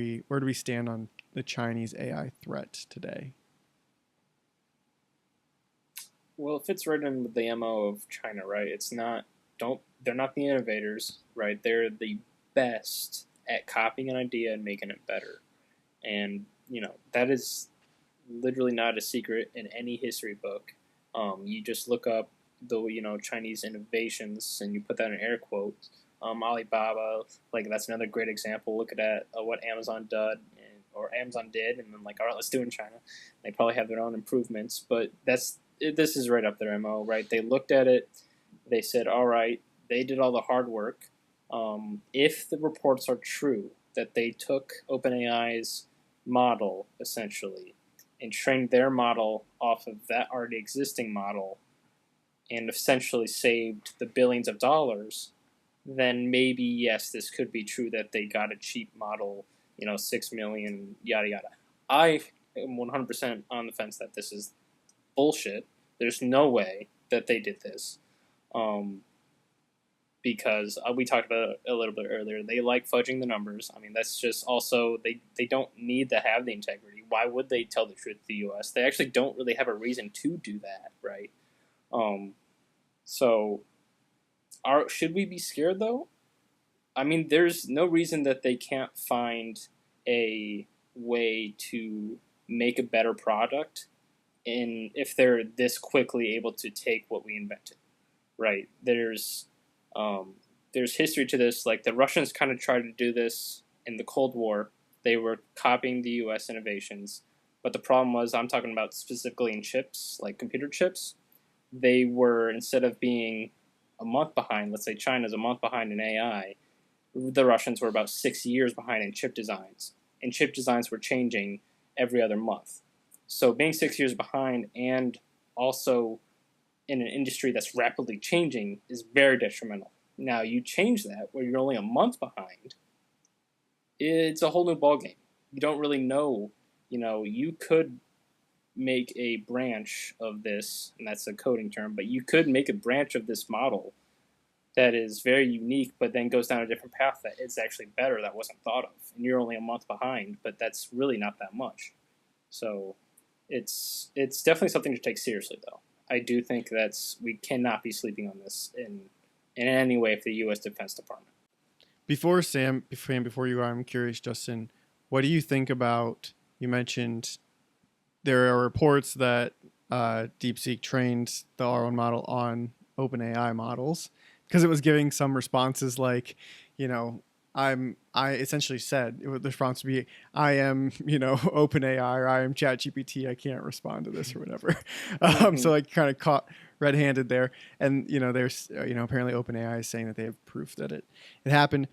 we stand on the Chinese AI threat today? Well, it fits right in with the MO of China, right? They're not the innovators, right? They're the best at copying an idea and making it better. And, that is literally not a secret in any history book. You just look up the, Chinese innovations and you put that in air quotes. Alibaba, like, that's another great example. Look at what Amazon did, and then, like, all right, let's do it in China. They probably have their own improvements, but this is right up their MO, right? They looked at it, they said, all right, they did all the hard work. If the reports are true that they took OpenAI's model, essentially, and trained their model off of that already existing model, and essentially saved the billions of dollars, then maybe, yes, this could be true that they got a cheap model, $6 million, yada, yada. I am 100% on the fence that this is bullshit. There's no way that they did this. Because we talked about it a little bit earlier. They like fudging the numbers. I mean, that's just also, they don't need to have the integrity. Why would they tell the truth to the U.S.? They actually don't really have a reason to do that, right? So should we be scared though? I mean, there's no reason that they can't find a way to make a better product, and if they're this quickly able to take what we invented, right? There's history to this. Like the Russians kind of tried to do this in the Cold War. They were copying the U.S. innovations, but the problem was, I'm talking about specifically in chips, like computer chips. They were, instead of being a month behind, let's say China's a month behind in AI, the Russians were about 6 years behind in chip designs. And chip designs were changing every other month. So being 6 years behind and also in an industry that's rapidly changing is very detrimental. Now, you change that where you're only a month behind, it's a whole new ballgame. You don't really know. You could make a branch of this, and that's a coding term, but you could make a branch of this model that is very unique, but then goes down a different path that is actually better, that wasn't thought of. And you're only a month behind, but that's really not that much. So it's definitely something to take seriously, though. I do think we cannot be sleeping on this in any way for the U.S. Defense Department. Before you go, I'm curious, Justin, what do you think about, you mentioned there are reports that Deepseek trained the R1 model on OpenAI models because it was giving some responses like, I essentially said, the response would be, I am, OpenAI, or I am ChatGPT, I can't respond to this or whatever. So like kind of caught red-handed there. And, there's, apparently OpenAI is saying that they have proof that it happened.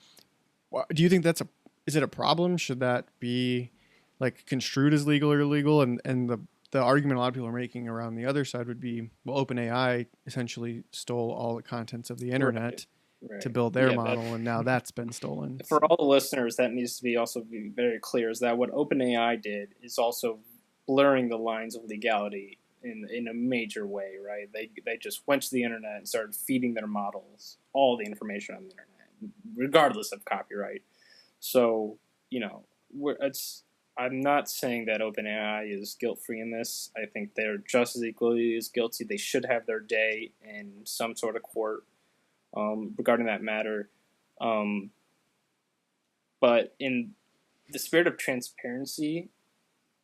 Do you think is it a problem? Should that be like construed as legal or illegal? And the argument a lot of people are making around the other side would be, well, OpenAI essentially stole all the contents of the internet. Right. To build their model, and now that's been stolen. For all the listeners, that needs to be very clear, is that what OpenAI did is also blurring the lines of legality in a major way, right? They just went to the internet and started feeding their models all the information on the internet, regardless of copyright. So, I'm not saying that OpenAI is guilt-free in this. I think they're just as equally as guilty. They should have their day in some sort of court regarding that matter. But in the spirit of transparency,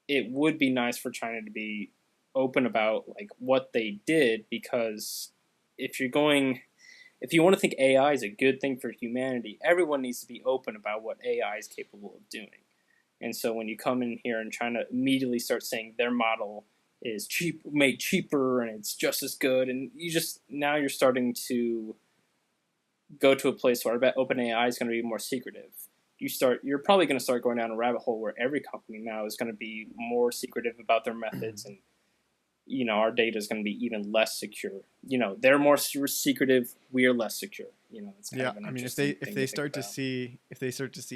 it would be nice for China to be open about like what they did, because if you want to think AI is a good thing for humanity, everyone needs to be open about what AI is capable of doing. And so when you come in here and China immediately starts saying their model is made cheaper and it's just as good, and you're starting to go to a place where I bet OpenAI is going to be more secretive. You're probably going to start going down a rabbit hole where every company now is going to be more secretive about their methods, and our data is going to be even less secure. They're more secretive, we're less secure. It's kind of an interesting if they start to see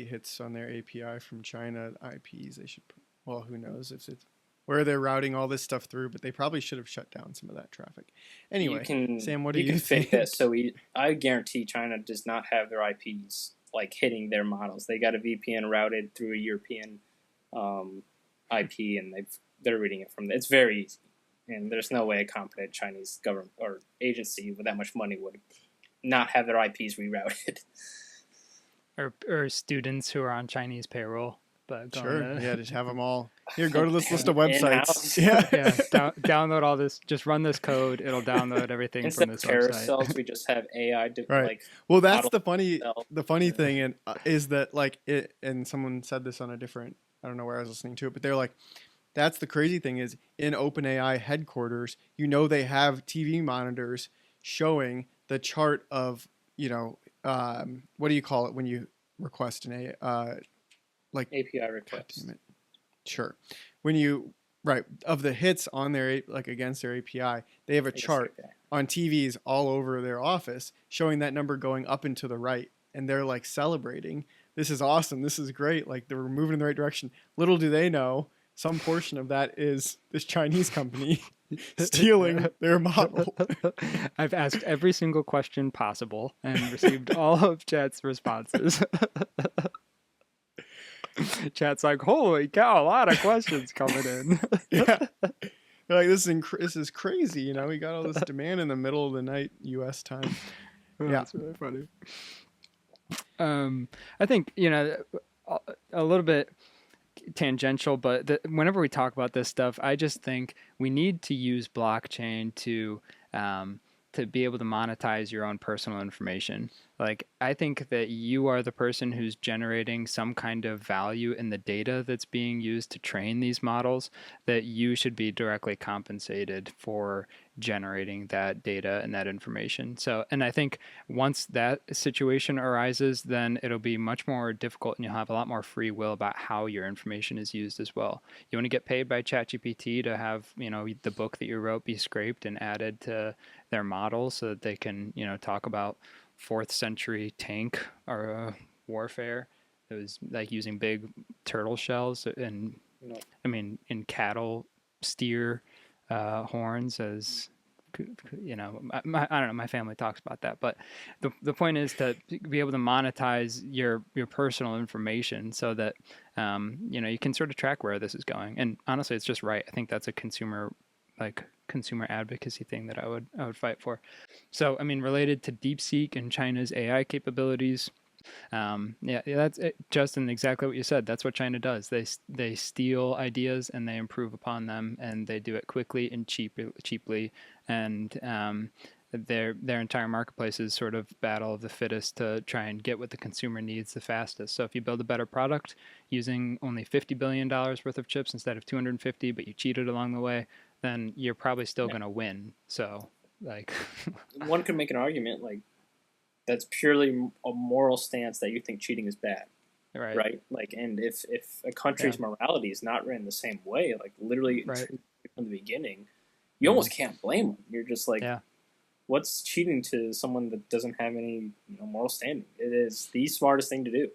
hits on their API from China IPs, they should. Well, who knows if it's where they're routing all this stuff through, but they probably should have shut down some of that traffic. Anyway, Sam, what do you think? That, so I guarantee China does not have their IPs like hitting their models. They got a VPN routed through a European IP, and they're reading it from there. It's very easy, and there's no way a competent Chinese government or agency with that much money would not have their IPs rerouted. Or students who are on Chinese payroll. But just have them all. Here, go to this list of websites. Download all this. Just run this code. It'll download everything from this website. Cells, we just have AI. Right. Well, that's the funny thing, is that like it. And someone said this on a different. I don't know where I was listening to it, but they're like, that's the crazy thing is in OpenAI headquarters, they have TV monitors showing the chart of what do you call it when you request an API request. Sure. Of the hits on their against their API, they have a chart on TVs all over their office showing that number going up and to the right, and they're like celebrating. This is awesome. This is great. Like they're moving in the right direction. Little do they know, some portion of that is this Chinese company stealing their model. I've asked every single question possible and received all of Chat's responses. Chat's like, holy cow, a lot of questions coming in. Yeah. They're like, this is crazy. We got all this demand in the middle of the night, U.S. time. That's really funny. I think, a little bit tangential, but whenever we talk about this stuff, I just think we need to use blockchain to be able to monetize your own personal information. Like, I think that you are the person who's generating some kind of value in the data that's being used to train these models, that you should be directly compensated for generating that data and that information. So, and I think once that situation arises, then it'll be much more difficult and you'll have a lot more free will about how your information is used as well. You want to get paid by ChatGPT to have, the book that you wrote be scraped and added to their model so that they can, talk about 4th century tank or warfare. It was like using big turtle shells and in cattle steer horns as I don't know, my family talks about that, but the point is to be able to monetize your personal information so that you can sort of track where this is going. And honestly, it's just right. I think that's a consumer advocacy thing that I would fight for. So, related to Deepseek and China's AI capabilities, that's it, Justin, exactly what you said. That's what China does. They steal ideas and they improve upon them, and they do it quickly and cheaply. And their entire marketplace is sort of battle of the fittest to try and get what the consumer needs the fastest. So if you build a better product using only $50 billion worth of chips instead of 250, but you cheated along the way, then you're probably still going to win. So, like, one could make an argument like that's purely a moral stance that you think cheating is bad, right? Like, and if a country's morality is not ran the same way, like literally from the beginning, you almost can't blame them. You're just like, what's cheating to someone that doesn't have any moral standing? It is the smartest thing to do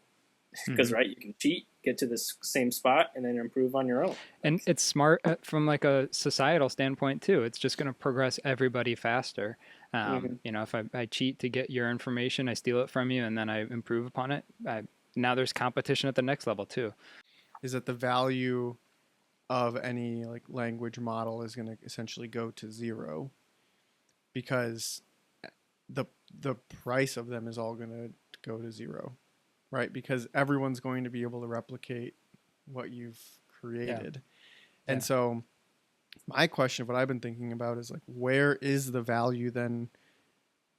because you can cheat, get to this same spot, and then improve on your own. And it's smart from like a societal standpoint too. It's just going to progress everybody faster. If I cheat to get your information, I steal it from you, and then I improve upon it. Now there's competition at the next level too. Is that the value of any like language model is going to essentially go to zero because the price of them is all going to go to zero, right? Because everyone's going to be able to replicate what you've created. And so my question of what I've been thinking about is like, where is the value then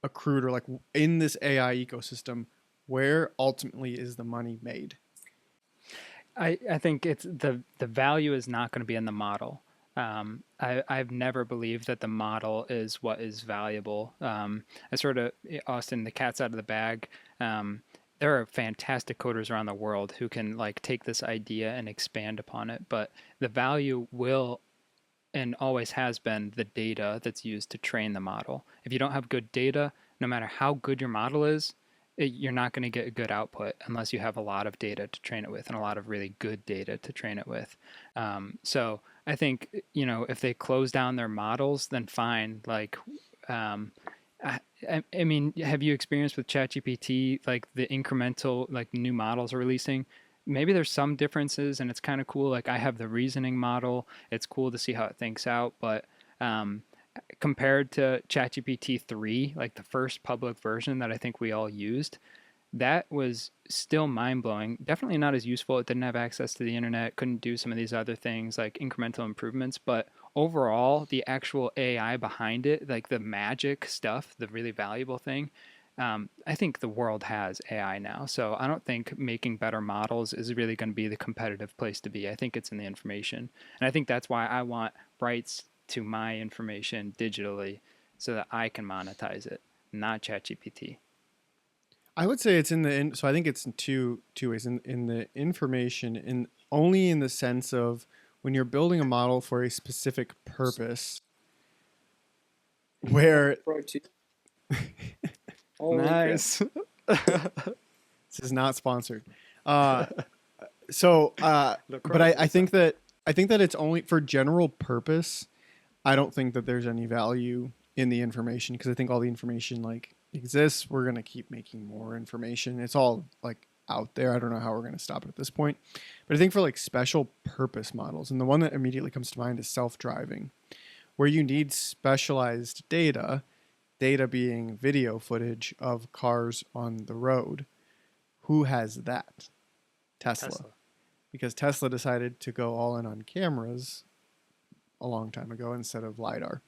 accrued, or like in this AI ecosystem, where ultimately is the money made? I think it's the value is not going to be in the model. I've never believed that the model is what is valuable. I sort of, Austin, the cat's out of the bag. There are fantastic coders around the world who can like take this idea and expand upon it, but the value will and always has been the data that's used to train the model. If you don't have good data, no matter how good your model is, you're not going to get a good output unless you have a lot of data to train it with and a lot of really good data to train it with. So I think, if they close down their models, then fine. Like, I mean, have you experienced with ChatGPT, like the incremental, like new models are releasing? Maybe there's some differences and it's kind of cool. Like I have the reasoning model. It's cool to see how it thinks out. But compared to ChatGPT 3, like the first public version that I think we all used, that was still mind-blowing. Definitely not as useful. It didn't have access to the internet, couldn't do some of these other things like incremental improvements. But overall, the actual AI behind it, like the magic stuff, the really valuable thing, I think the world has AI now. So I don't think making better models is really going to be the competitive place to be. I think it's in the information. And I think that's why I want rights to my information digitally so that I can monetize it, not ChatGPT. I would say it's so I think it's in two ways. In the information, only in the sense of when you're building a model for a specific purpose, where nice. This is not sponsored. But I think that it's only for general purpose. I don't think that there's any value in the information because I think all the information like exists. We're going to keep making more information. It's all like out there. I don't know how we're going to stop it at this point. But I think for like special purpose models, and the one that immediately comes to mind is self-driving, where you need specialized data. data being video footage of cars on the road. Who has that? Tesla. Because Tesla decided to go all in on cameras a long time ago instead of LiDAR.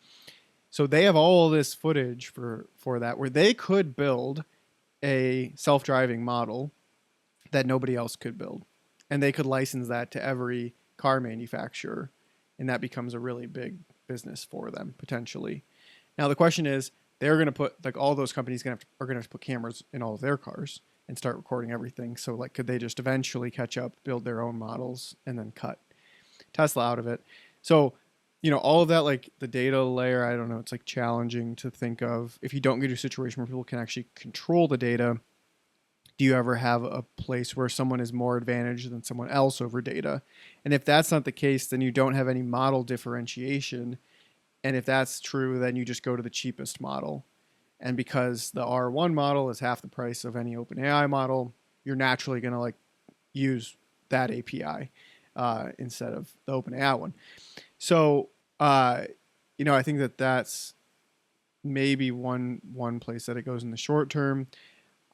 So they have all this footage for that, where they could build a self-driving model that nobody else could build. And they could license that to every car manufacturer. And that becomes a really big business for them, potentially. Now, the question is, they're going to put, like, all those companies are going to have to put cameras in all of their cars and start recording everything. So, like, could they just eventually catch up, build their own models, and then cut Tesla out of it? So, you know, all of that, like the data layer, I don't know, it's like challenging to think of. If you don't get to a situation where people can actually control the data, do you ever have a place where someone is more advantaged than someone else over data? And if that's not the case, then you don't have any model differentiation. And if that's true, then you just go to the cheapest model. And because the R1 model is half the price of any OpenAI model, you're naturally going to like use that API instead of the OpenAI one. So, you know, I think that that's maybe one place that it goes in the short term.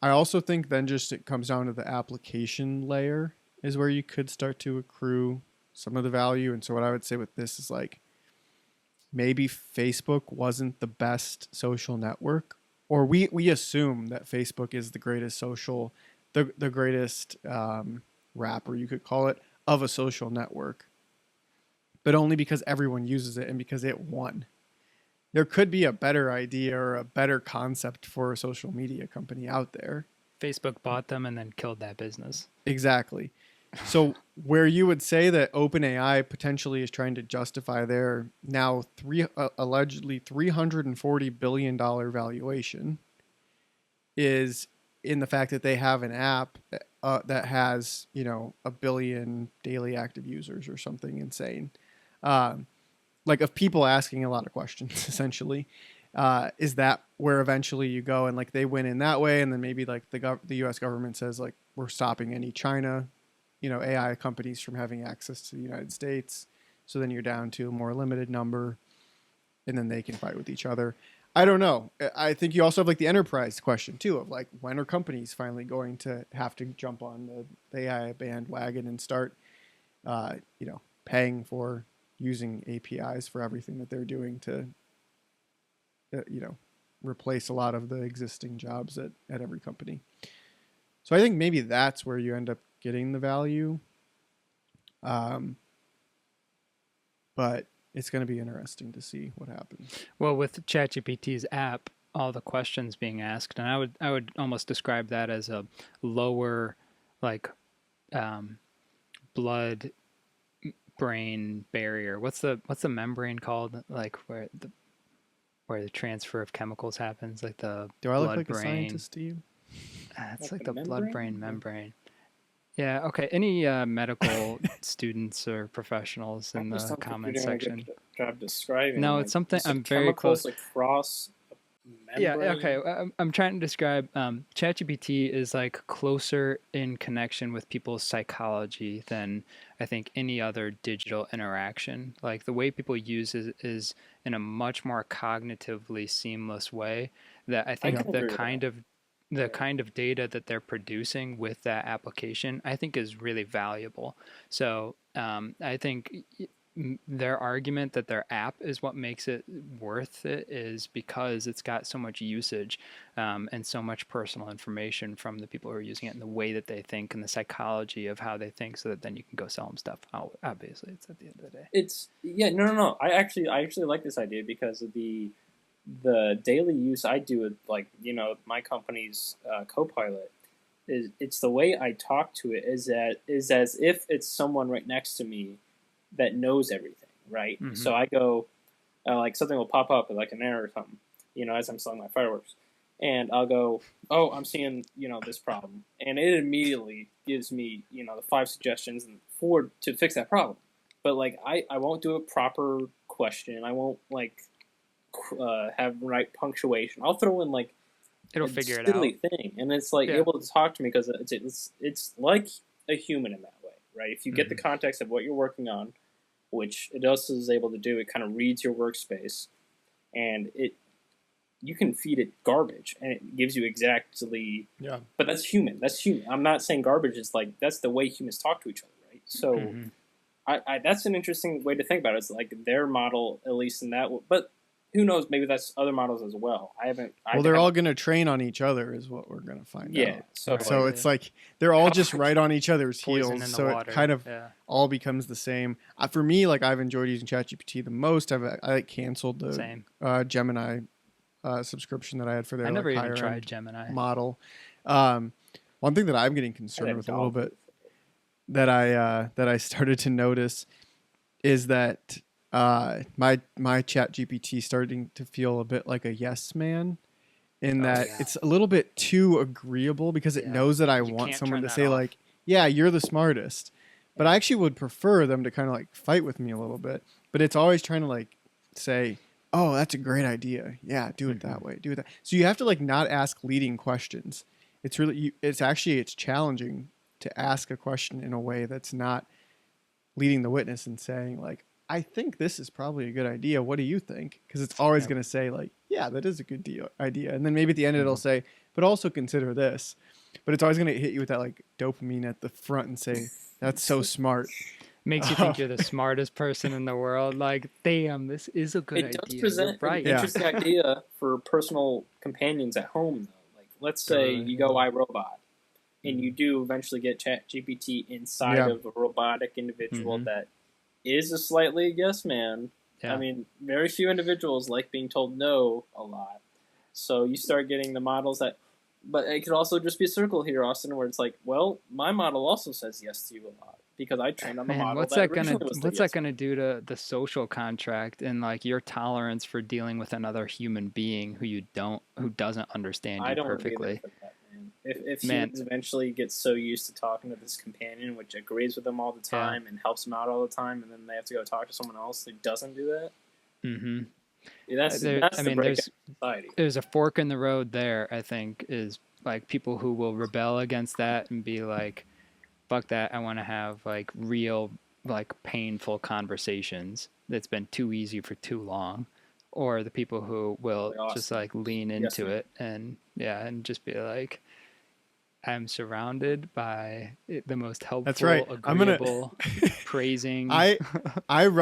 I also think then just it comes down to the application layer is where you could start to accrue some of the value. And so what I would say with this is like, maybe Facebook wasn't the best social network, or we assume that Facebook is the greatest social, the greatest wrapper, you could call it, of a social network, but only because everyone uses it and because it won. There could be a better idea or a better concept for a social media company out there. Facebook bought them and then killed that business. Exactly. So where you would say that OpenAI potentially is trying to justify their now allegedly $340 billion valuation is in the fact that they have an app that has, you know, 1 billion daily active users or something insane. Like of people asking a lot of questions, essentially. Is that where eventually you go and like they win in that way, and then maybe like the U.S. government says like we're stopping any China, you know, AI companies from having access to the United States. So then you're down to a more limited number, and then they can fight with each other. I don't know. I think you also have like the enterprise question too of like when are companies finally going to have to jump on the AI bandwagon and start, you know, paying for using APIs for everything that they're doing to, you know, replace a lot of the existing jobs at every company. So I think maybe that's where you end up getting the value. But it's going to be interesting to see what happens. Well, with ChatGPT's app, all the questions being asked, and I would almost describe that as a lower, like, blood brain barrier. What's the membrane called? Like where the transfer of chemicals happens, like the Do I look like brain. a scientist to you? It's Like like the the blood-brain membrane? membrane. Yeah. Okay. Any medical students or professionals in I just the don't think comments you're doing a section? good job describing. No, like, it's something you said I'm very chemicals, close. like cross Yeah, membrane. okay. I'm trying to describe ChatGPT is like closer in connection with people's psychology than I think any other digital interaction. Like the way people use it is in a much more cognitively seamless way that I I think can agree with that. the Yeah. kind of data that they're producing with that application, I think is really valuable. So I think their argument that their app is what makes it worth it is because it's got so much usage and so much personal information from the people who are using it and the way that they think and the psychology of how they think, so that then you can go sell them stuff. Obviously, it's at the end of the day. It's no. I actually like this idea because of the daily use I do with, like, you know, my company's Copilot. It's the way I talk to it is as if it's someone right next to me that knows everything, right? Mhm. So I go, like something will pop up like an error or something, you know, as I'm selling my fireworks, and I'll go, oh, I'm seeing, you know, this problem, and it immediately gives me, you know, the 5 suggestions and to fix that problem. But like I won't do a proper question. I won't like have right punctuation. I'll throw in like It'll a figure it out. silly thing, and it's like Yeah. able to talk to me because it's like a human in that way, right? If you get the Mhm. context of what you're working on, which it also is able to do, it kind of reads your workspace, and you can feed it garbage and it gives you exactly. Yeah. But that's human. That's human. I'm not saying garbage is like that's the way humans talk to each other, right? So. Mhm. I that's an interesting way to think about it. It's like their model, at least in that. But who knows? Maybe that's other models as well. I haven't. Well, they're all going to train on each other, is what we're going to find Yeah. out. So Right. So it's like they're all just right on each other's Poison heels. in the So water. it kind of yeah. all becomes the same. For me, like I've enjoyed using ChatGPT the most. I canceled the Same. Gemini subscription that I had for their I never like, even higher tried end Gemini. model. One thing that I'm getting concerned with a little bit that I started to notice is that my chat GPT starting to feel a bit like a yes man in that yeah. it's a little bit too agreeable because it Yeah. knows that I You want can't someone turn to that say off. like, yeah, you're the smartest. But I actually would prefer them to kind of like fight with me a little bit. But it's always trying to like say, oh, that's a great idea. Yeah, do it that way. Do it that. So you have to like not ask leading questions. It's really, it's challenging to ask a question in a way that's not leading the witness and saying like, I think this is probably a good idea. What do you think? Because it's always going to say like, yeah, that is a good idea. And then maybe at the end it'll say, but also consider this. But it's always going to hit you with that like dopamine at the front and say, that's so smart. Makes you think you're the smartest person in the world. Like, damn, this is a good It idea. does present You're right. an interesting idea for personal companions at home, though. Like, let's say you go iRobot, and you do eventually get ChatGPT inside Yeah. of a robotic individual Mhm. that is a slightly yes man. Yeah. I mean, very few individuals like being told no a lot. So you start getting the models that, but it could also just be a circle here, Austin, where it's like, well, my model also says yes to you a lot because I trained on the Man, model what's that that gonna originally was the what's yes that gonna do to the social contract and like your tolerance for dealing with another human being who doesn't understand I you don't perfectly? Be there for that, man. If Man. humans eventually get so used to talking to this companion, which agrees with them all the time and helps them out all the time, and then they have to go talk to someone else who doesn't do that, Mm-hmm. that's the breakup of society. There's a fork in the road there. I think is like people who will rebel against that and be like, "Fuck that! I want to have like real, like painful conversations that's been too easy for too long," or the people who will just like lean into it and just be like, I'm surrounded by the most helpful, That's right. agreeable, praising. I have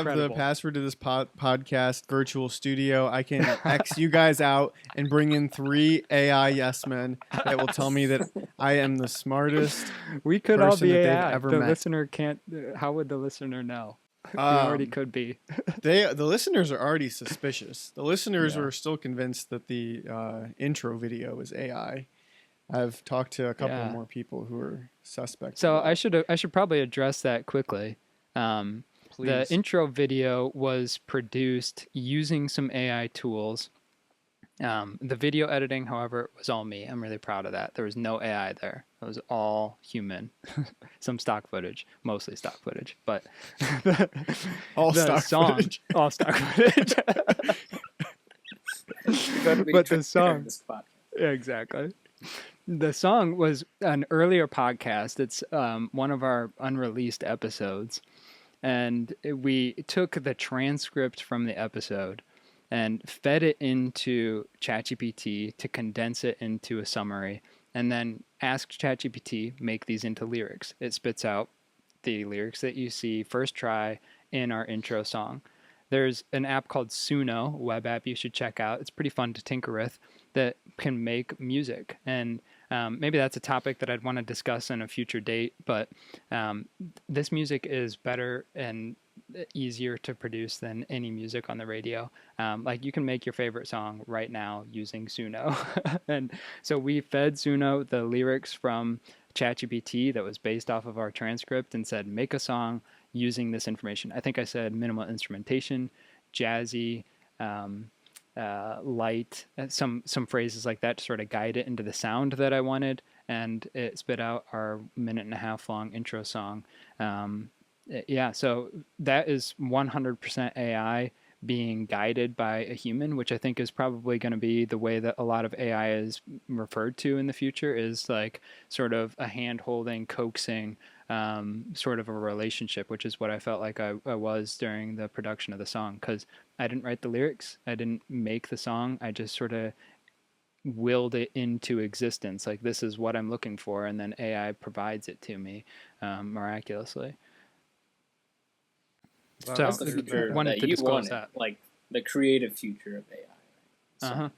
Incredible. the password to this podcast virtual studio. I can X you guys out and bring in 3 AI yes men that will tell me that I am the smartest. We could all person be that they've AI. ever The met. listener can't. How would the listener know? We already could be. The listeners are already suspicious. The listeners Yeah. are still convinced that the intro video is AI. I've talked to a couple more people who are suspects. So of that. I should probably address that quickly. The Please. intro video was produced using some AI tools. The video editing, however, was all me. I'm really proud of that. There was no AI there. It was all human. Some stock footage, mostly stock footage, but all the stock song, footage. all stock footage. But the song, yeah, exactly. The song was an earlier podcast. It's one of our unreleased episodes. And we took the transcript from the episode and fed it into ChatGPT to condense it into a summary, and then asked ChatGPT, make these into lyrics. It spits out the lyrics that you see first try in our intro song. There's an app called Suno, web app you should check out. It's pretty fun to tinker with, that can make music. And maybe that's a topic that I'd want to discuss in a future date, but this music is better and easier to produce than any music on the radio. Like you can make your favorite song right now using Suno. And so we fed Suno the lyrics from ChatGPT that was based off of our transcript and said, make a song using this information. I think I said minimal instrumentation, jazzy, light, some phrases like that to sort of guide it into the sound that I wanted, and it spit out our 1.5-minute long intro song. Yeah, so that is 100% AI being guided by a human, which I think is probably going to be the way that a lot of AI is referred to in the future, is like sort of a hand-holding, coaxing sort of a relationship, which is what I felt like I was during the production of the song, because I didn't write the lyrics, I didn't make the song, I just sort of willed it into existence. Like, this is what I'm looking for, and then AI provides it to me miraculously. Wow, So That's the future wanted that to you disclose wanted, that. like the creative future of AI. So, Uh-huh.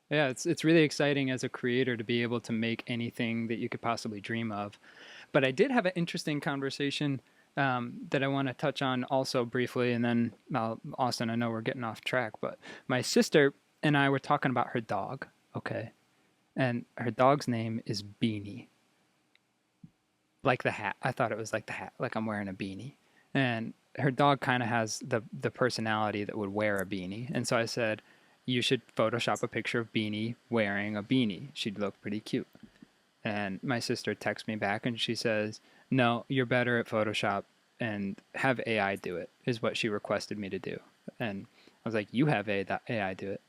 Yeah, it's really exciting as a creator to be able to make anything that you could possibly dream of. But I did have an interesting conversation that I want to touch on also briefly, and then Austin, I know we're getting off track, but my sister and I were talking about her dog, okay? And her dog's name is Beanie. Like the hat. I thought it was like the hat, like I'm wearing a beanie. And her dog kind of has the personality that would wear a beanie. And so I said, you should Photoshop a picture of Beanie wearing a beanie. She'd look pretty cute. And my sister texts me back and she says, no, you're better at Photoshop and have AI do it, is what she requested me to do. And I was like, you have AI do it.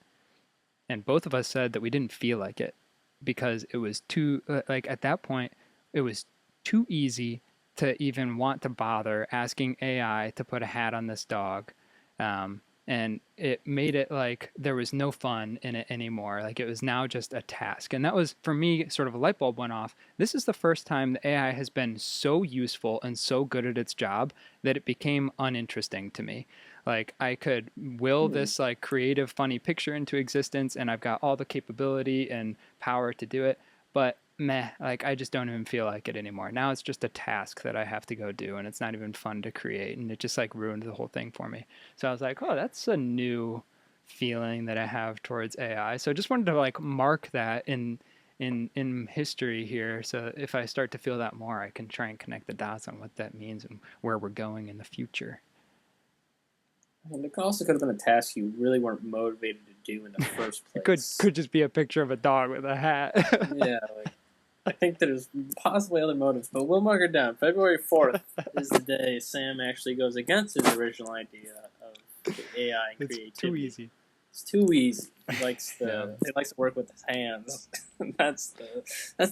And both of us said that we didn't feel like it because it was too, like at that point, it was too easy to even want to bother asking AI to put a hat on this dog. And it made it like there was no fun in it anymore. Like, it was now just a task. And that was, for me, sort of a light bulb went off. This is the first time the AI has been so useful and so good at its job that it became uninteresting to me. Like, I could will this like creative, funny picture into existence, and I've got all the capability and power to do it. But meh, like, I just don't even feel like it anymore. Now it's just a task that I have to go do, and it's not even fun to create, and it just like ruined the whole thing for me. So I was like, oh, that's a new feeling that I have towards AI. So I just wanted to like mark that in history here, so if I start to feel that more, I can try and connect the dots on what that means and where we're going in the future. and it also could have been a task you really weren't motivated to do in the first It place. could just be a picture of a dog with a hat. Yeah, like, I think there's possibly other motives, but we'll mark it down. February 4th is the day Sam actually goes against his original idea of the AI and It's creativity. too easy. It's too easy. He likes Yeah. he likes to work with his hands. that's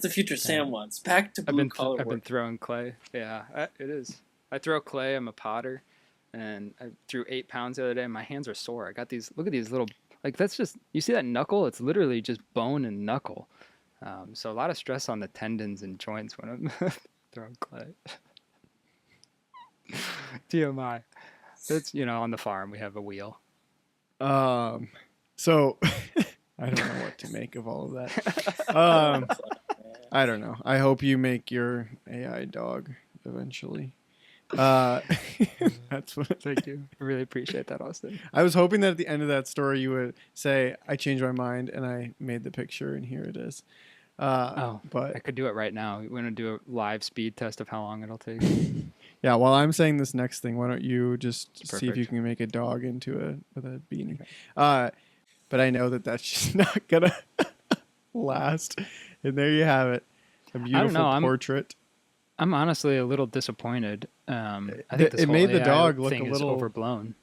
the future Sam wants. Back to blue collar I've been work. throwing clay. Yeah, it is. I throw clay. I'm a potter, and I threw 8 pounds the other day. And my hands are sore. I got these. Look at these little. Like, that's just. You see that knuckle? It's literally just bone and knuckle. So a lot of stress on the tendons and joints when I'm throwing clay. TMI. That's, on the farm we have a wheel. So I don't know what to make of all of that. I don't know. I hope you make your AI dog eventually. That's what. Thank you. I really appreciate that, Austin. I was hoping that at the end of that story you would say, "I changed my mind and I made the picture, and here it is." I But could do it right now. We want to do a live speed test of how long it'll take. yeah, while I'm saying this next thing, why don't you just see if you Perfect. can make a dog into with a beanie? But I know that that's just not gonna last. And there you have it, a beautiful know, portrait. I'm honestly a little disappointed. I think this It whole made the AI dog look thing a is little overblown.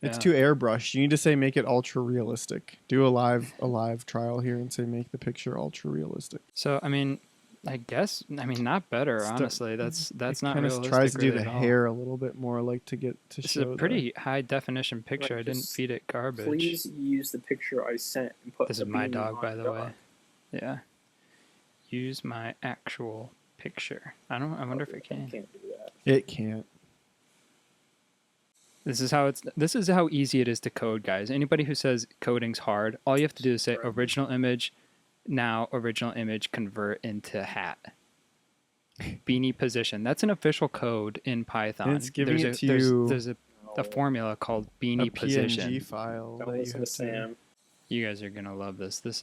It's Yeah. too airbrushed. You need to say make it ultra realistic. Do a live trial here and say make the picture ultra realistic. So I guess not better. Stu- Honestly, that's not kind of realistic. tries to do really the at all. hair a little bit more, like to get to This show. is a pretty high definition picture. Like, I didn't just feed it garbage. Please use the picture I sent and put This the is my beanie dog, on by the the way. dog. Yeah. Use my actual picture. I wonder if it can. Can't do that. It can't. This is how easy it is to code, guys. Anybody who says coding's hard, all you have to do is say original image, now original image convert into hat. Beanie position. That's an official code in Python. And it's giving there's it to you There's a formula called a beanie PNG position. file Don't that you listen have to Sam. You guys are gonna love this. This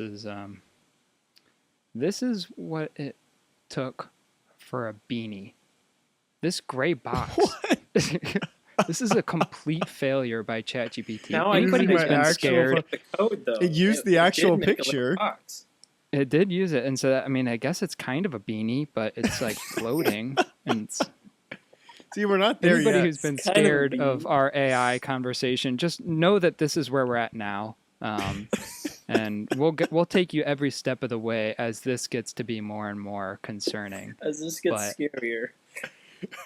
is what it took for a beanie. This gray box. This is a complete failure by ChatGPT. Now I Anybody using who's my been actual scared, The code though. It used the did actual make a little picture. box. it did use it, and so I guess it's kind of a beanie, but it's like floating. And it's, See, we're not there anybody yet. who's been It's kind of a scared beanie. of our AI conversation, just know that this is where we're at now. And we'll take you every step of the way as this gets to be more and more concerning. As this gets But- scarier.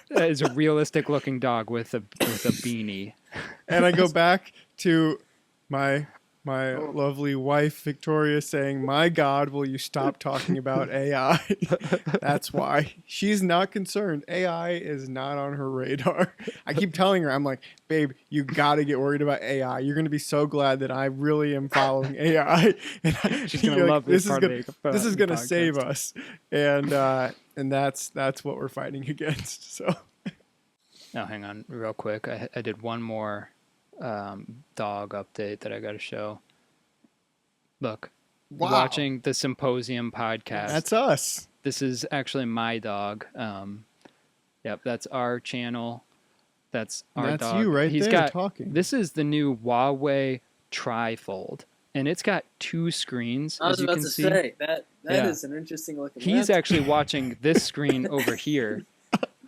Is a realistic looking dog with a beanie. And I go back to my lovely wife Victoria saying, "My God, will you stop talking about AI?" That's why she's not concerned. AI is not on her radar. I keep telling her, I'm like, "Babe, you got to get worried about AI. You're going to be so glad that I really am following AI." And She's gonna love this part of this is the going to save podcast. us. And that's what we're fighting against. So Now, hang on real quick. I did one more dog update that I got to show. Look, wow, watching the Symposium podcast. that's us. This is actually my dog. Yep, that's our channel. That's our That's dog. you right He's there got, talking. This is the new Huawei Trifold, and it's got 2 screens, I was as you about can to see. say that Yeah. is an interesting looking. He's laptop. actually watching this screen over here.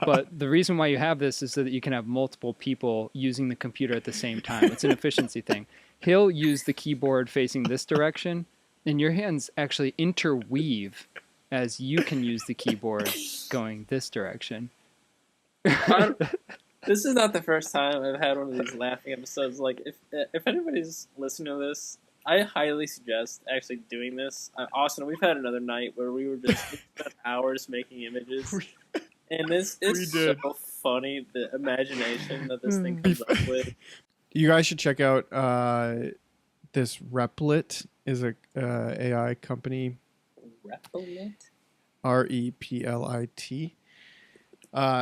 But the reason why you have this is so that you can have multiple people using the computer at the same time. It's an efficiency thing. He'll use the keyboard facing this direction, and your hands actually interweave as you can use the keyboard going this direction. This is not the first time I've had one of these laughing episodes. Like, if anybody's listening to this, I highly suggest actually doing this. Austin, we've had another night where we were just spent hours making images, and this is so funny. The imagination that this thing comes up with. You guys should check out this Replit is a AI company. Replit? Replit.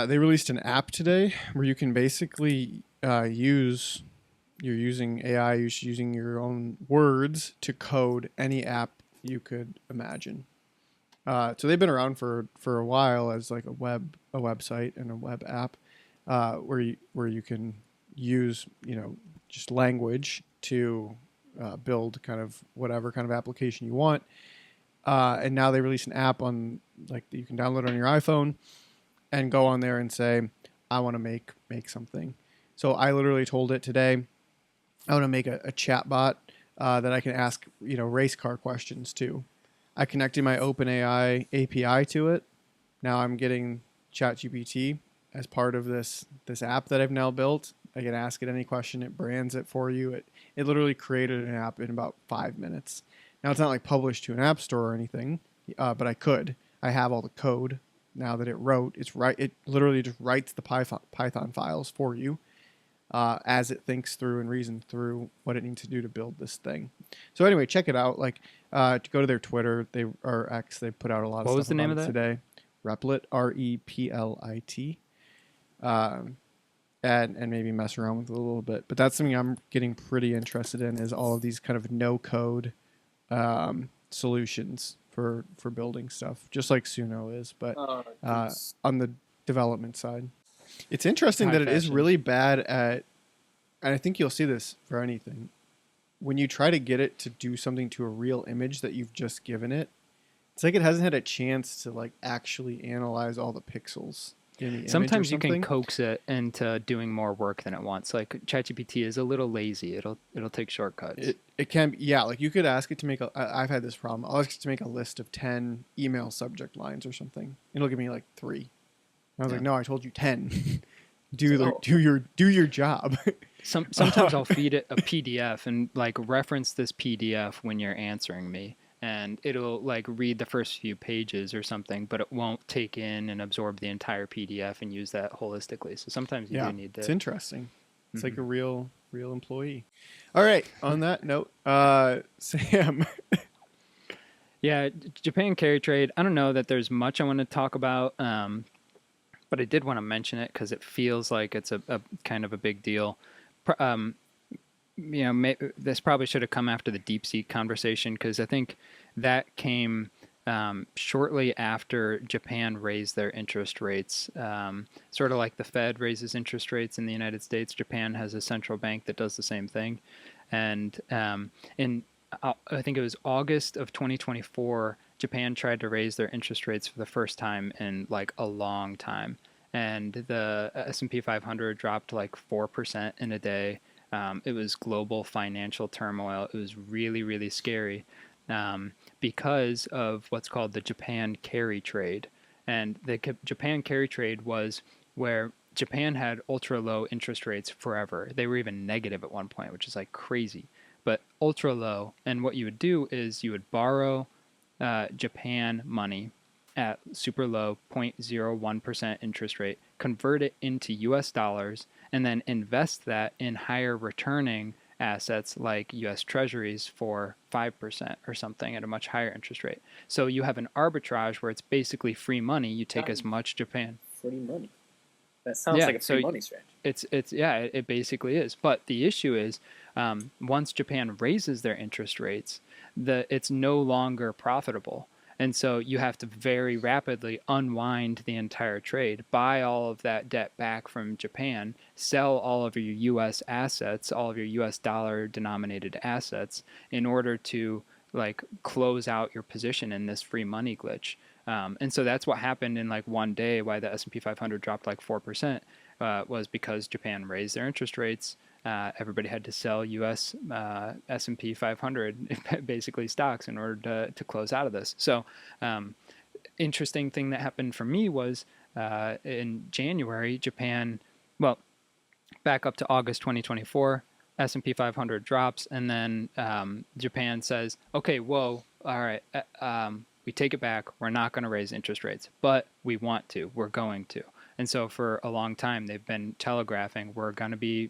They released an app today where you can basically you're using AI, you're using your own words to code any app you could imagine. So they've been around for a while as like a website and a web app where you can use just language to build kind of whatever kind of application you want. And now they release an app on like that you can download on your iPhone and go on there and say, I want to make something. So I literally told it today, I want to make a chat bot that I can ask race car questions to. I connected my OpenAI API to it. Now I'm getting ChatGPT as part of this app that I've now built. I can ask it any question. It brands it for you. It literally created an app in about 5 minutes. Now it's not like published to an app store or anything, but I could. I have all the code now that it wrote. It literally just writes the Python files for you as it thinks through and reasons through what it needs to do to build this thing. So anyway, check it out. Like to go to their Twitter, or X, they put out a lot of stuff. What was the name of that that? Today? Replit, Replit. And maybe mess around with it a little bit. But that's something I'm getting pretty interested in, is all of these kind of no-code solutions for building stuff, just like Suno is, but on the development side. It's interesting that it is really bad at, and I think you'll see this for anything, when you try to get it to do something to a real image that you've just given it, it's like it hasn't had a chance to like actually analyze all the pixels in the image. Sometimes you can coax it into doing more work than it wants. Like ChatGPT is a little lazy. It'll take shortcuts. It can be, yeah. Like you could ask it to make I've had this problem. I'll ask it to make a list of 10 email subject lines or something. It'll give me like 3. And I was like, no, I told you 10. do your job. Sometimes I'll feed it a PDF and like reference this PDF when you're answering me, and it'll like read the first few pages or something, but it won't take in and absorb the entire PDF and use that holistically. So sometimes you do need to. It's interesting. It's like a real employee. All right. On that note, Sam. Yeah, Japan carry trade. I don't know that there's much I want to talk about, but I did want to mention it because it feels like it's a kind of a big deal. This probably should have come after the Deepseek conversation, because I think that came shortly after Japan raised their interest rates. Sort of like the Fed raises interest rates in the United States, Japan has a central bank that does the same thing. And I think it was August of 2024, Japan tried to raise their interest rates for the first time in like a long time. And the S&P 500 dropped like 4% in a day. It was global financial turmoil. It was really, really scary because of what's called the Japan carry trade. And the Japan carry trade was where Japan had ultra low interest rates forever. They were even negative at one point, which is like crazy, but ultra low. And what you would do is you would borrow Japan money at super low 0.01% interest rate, convert it into US dollars, and then invest that in higher returning assets like US treasuries for 5% or something at a much higher interest rate. So you have an arbitrage where it's basically free money. You take as much Japan. Free money. That sounds like a free money strategy. It basically is. But the issue is, once Japan raises their interest rates, it's no longer profitable. And so you have to very rapidly unwind the entire trade, buy all of that debt back from Japan, sell all of your U.S. assets, all of your U.S. dollar denominated assets, in order to like close out your position in this free money glitch. And so that's what happened in like one day. Why the S&P 500 dropped like 4% was because Japan raised their interest rates. Everybody had to sell U.S. S&P 500 basically stocks in order to close out of this. So interesting thing that happened for me was in January, Japan, well, back up to August 2024, S&P 500 drops, and then Japan says, okay, whoa, all right, we take it back. We're not going to raise interest rates, but we want to. We're going to. And so for a long time, they've been telegraphing we're going to be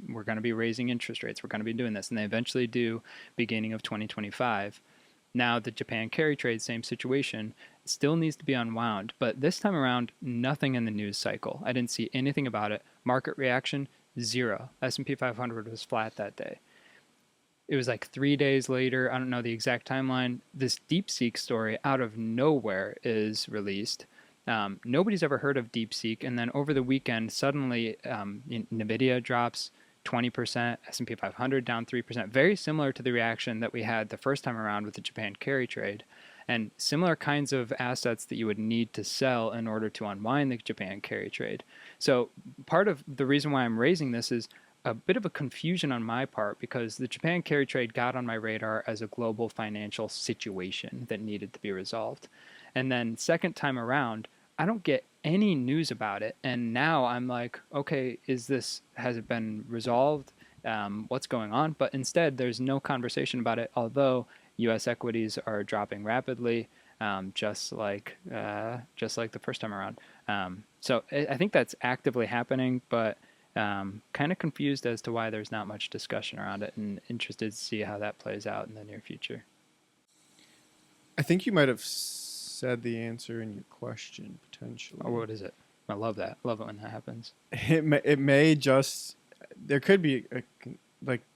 raising interest rates. We're going to be doing this, and they eventually do, beginning of 2025. Now the Japan carry trade, same situation, still needs to be unwound. But this time around, nothing in the news cycle. I didn't see anything about it. Market reaction, zero. S&P 500 was flat that day. It was like 3 days later, I don't know the exact timeline, this Deepseek story out of nowhere is released. Nobody's ever heard of Deepseek, and then over the weekend, suddenly NVIDIA drops 20%, S&P 500 down 3%, very similar to the reaction that we had the first time around with the Japan carry trade, and similar kinds of assets that you would need to sell in order to unwind the Japan carry trade. So part of the reason why I'm raising this is a bit of a confusion on my part, because the Japan carry trade got on my radar as a global financial situation that needed to be resolved. And then second time around, I don't get any news about it. And now I'm like, okay, has it been resolved? What's going on? But instead, there's no conversation about it, although U.S. equities are dropping rapidly, just like the first time around. So I think that's actively happening, but kind of confused as to why there's not much discussion around it, and interested to see how that plays out in the near future. I think you might have said the answer in your question, potentially. Oh, what is it? I love that. Love it when that happens. It may just, there could be,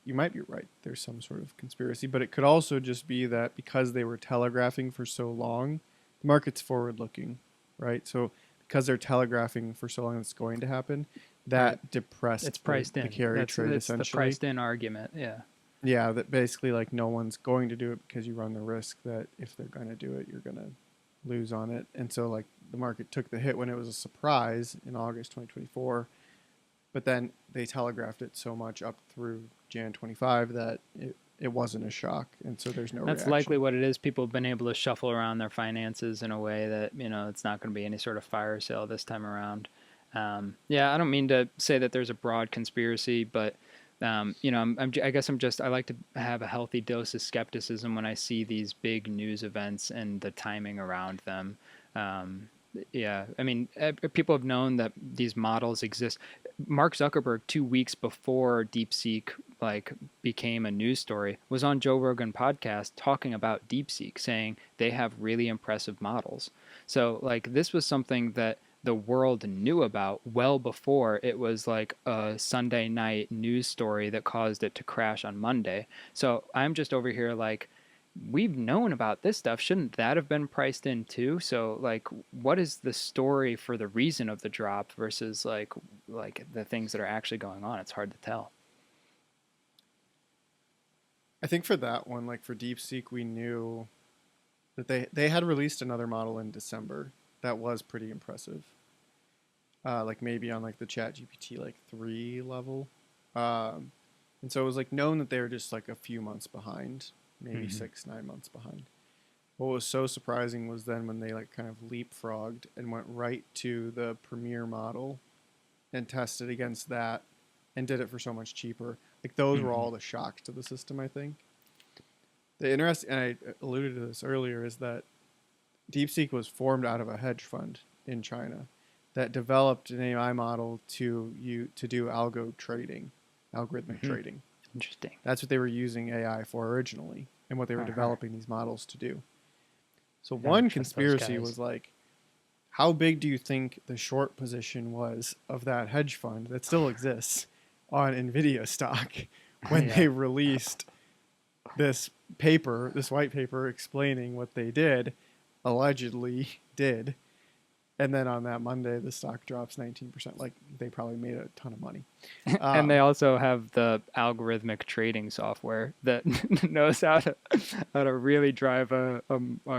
you might be right, there's some sort of conspiracy, but it could also just be that because they were telegraphing for so long, the market's forward-looking, right? So because they're telegraphing for so long it's going to happen, that depressed it's priced the in. carry trade, it's essentially. the priced in argument, yeah. Yeah, that basically like no one's going to do it because you run the risk that if they're going to do it, you're going to lose on it. And so like the market took the hit when it was a surprise in August 2024, but then they telegraphed it so much up through Jan 25 that it wasn't a shock, and so there's no That's reaction. likely what it is. People have been able to shuffle around their finances in a way that, it's not going to be any sort of fire sale this time around. Yeah, I don't mean to say that there's a broad conspiracy, but I like to have a healthy dose of skepticism when I see these big news events and the timing around them. Yeah, I mean, people have known that these models exist. Mark Zuckerberg, 2 weeks before DeepSeek became a news story, was on Joe Rogan podcast talking about DeepSeek, saying they have really impressive models. So this was something that the world knew about well before it was like a Sunday night news story that caused it to crash on Monday. So I'm just over here we've known about this stuff. Shouldn't that have been priced in too? So what is the story for the reason of the drop versus like the things that are actually going on? It's hard to tell. I think for that one, for DeepSeek, we knew that they had released another model in December that was pretty impressive. Maybe on the ChatGPT 3 level. And so it was known that they were just a few months behind, maybe 6-9 months behind. What was so surprising was then when they kind of leapfrogged and went right to the Premier model and tested against that and did it for so much cheaper. Like those were all the shocks to the system, I think. The interesting, and I alluded to this earlier, is that Deepseek was formed out of a hedge fund in China that developed an AI model to do algorithmic trading. Interesting. That's what they were using AI for originally, and what they were developing these models to do. So one conspiracy was like, how big do you think the short position was of that hedge fund that still exists on Nvidia stock when they released this paper, this white paper explaining what they allegedly did, and then on that Monday the stock drops 19%. Like they probably made a ton of money. And they also have the algorithmic trading software that knows how to really drive a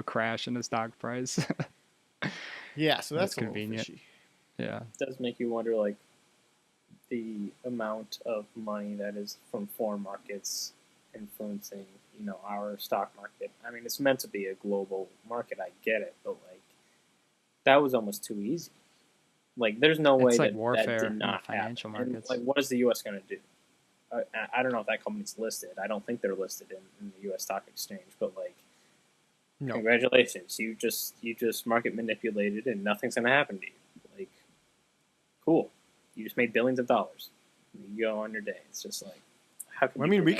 crash in the stock price. Yeah, so that's convenient. Fishy. Yeah, It does make you wonder, like, the amount of money that is from foreign markets influencing, our stock market. I mean, it's meant to be a global market. I get it, but like, that was almost too easy. Like, there's no way like that warfare did in not the financial happen. markets. And, like, what is the U.S. going to do? I don't know if that company's listed. I don't think they're listed in the U.S. stock exchange. But like, No. congratulations, you just market manipulated, and nothing's going to happen to you. Like, cool, you just made billions of dollars. You go on your day. It's just like, how can Well, I mean, we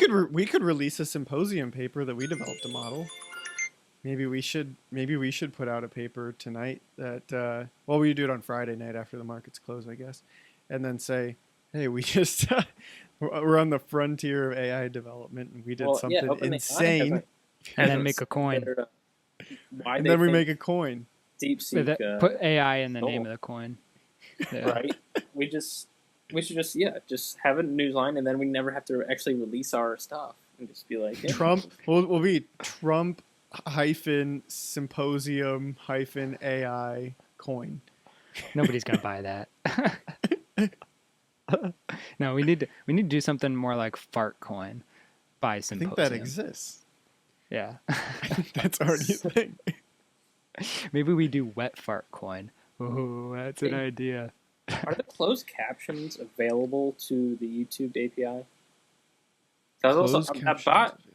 could release a symposium paper that we developed a model. Maybe we should put out a paper tonight that we do it on Friday night after the markets close, I guess, and then say, hey, we just we're on the frontier of AI development and we did something insane, and then make a coin. And then we make a coin. Deepseek, put AI in the name of the coin. Yeah. Right? We should just have a news line, and then we never have to actually release our stuff and just be like, yeah. Trump. We'll be Trump symposium AI coin. Nobody's gonna buy that. No, we need to do something more like fart coin by symposium. I think that exists. Yeah. I think that's already a thing. Maybe we do wet fart coin. Oh, that's an idea. Are the closed captions available to the YouTube API?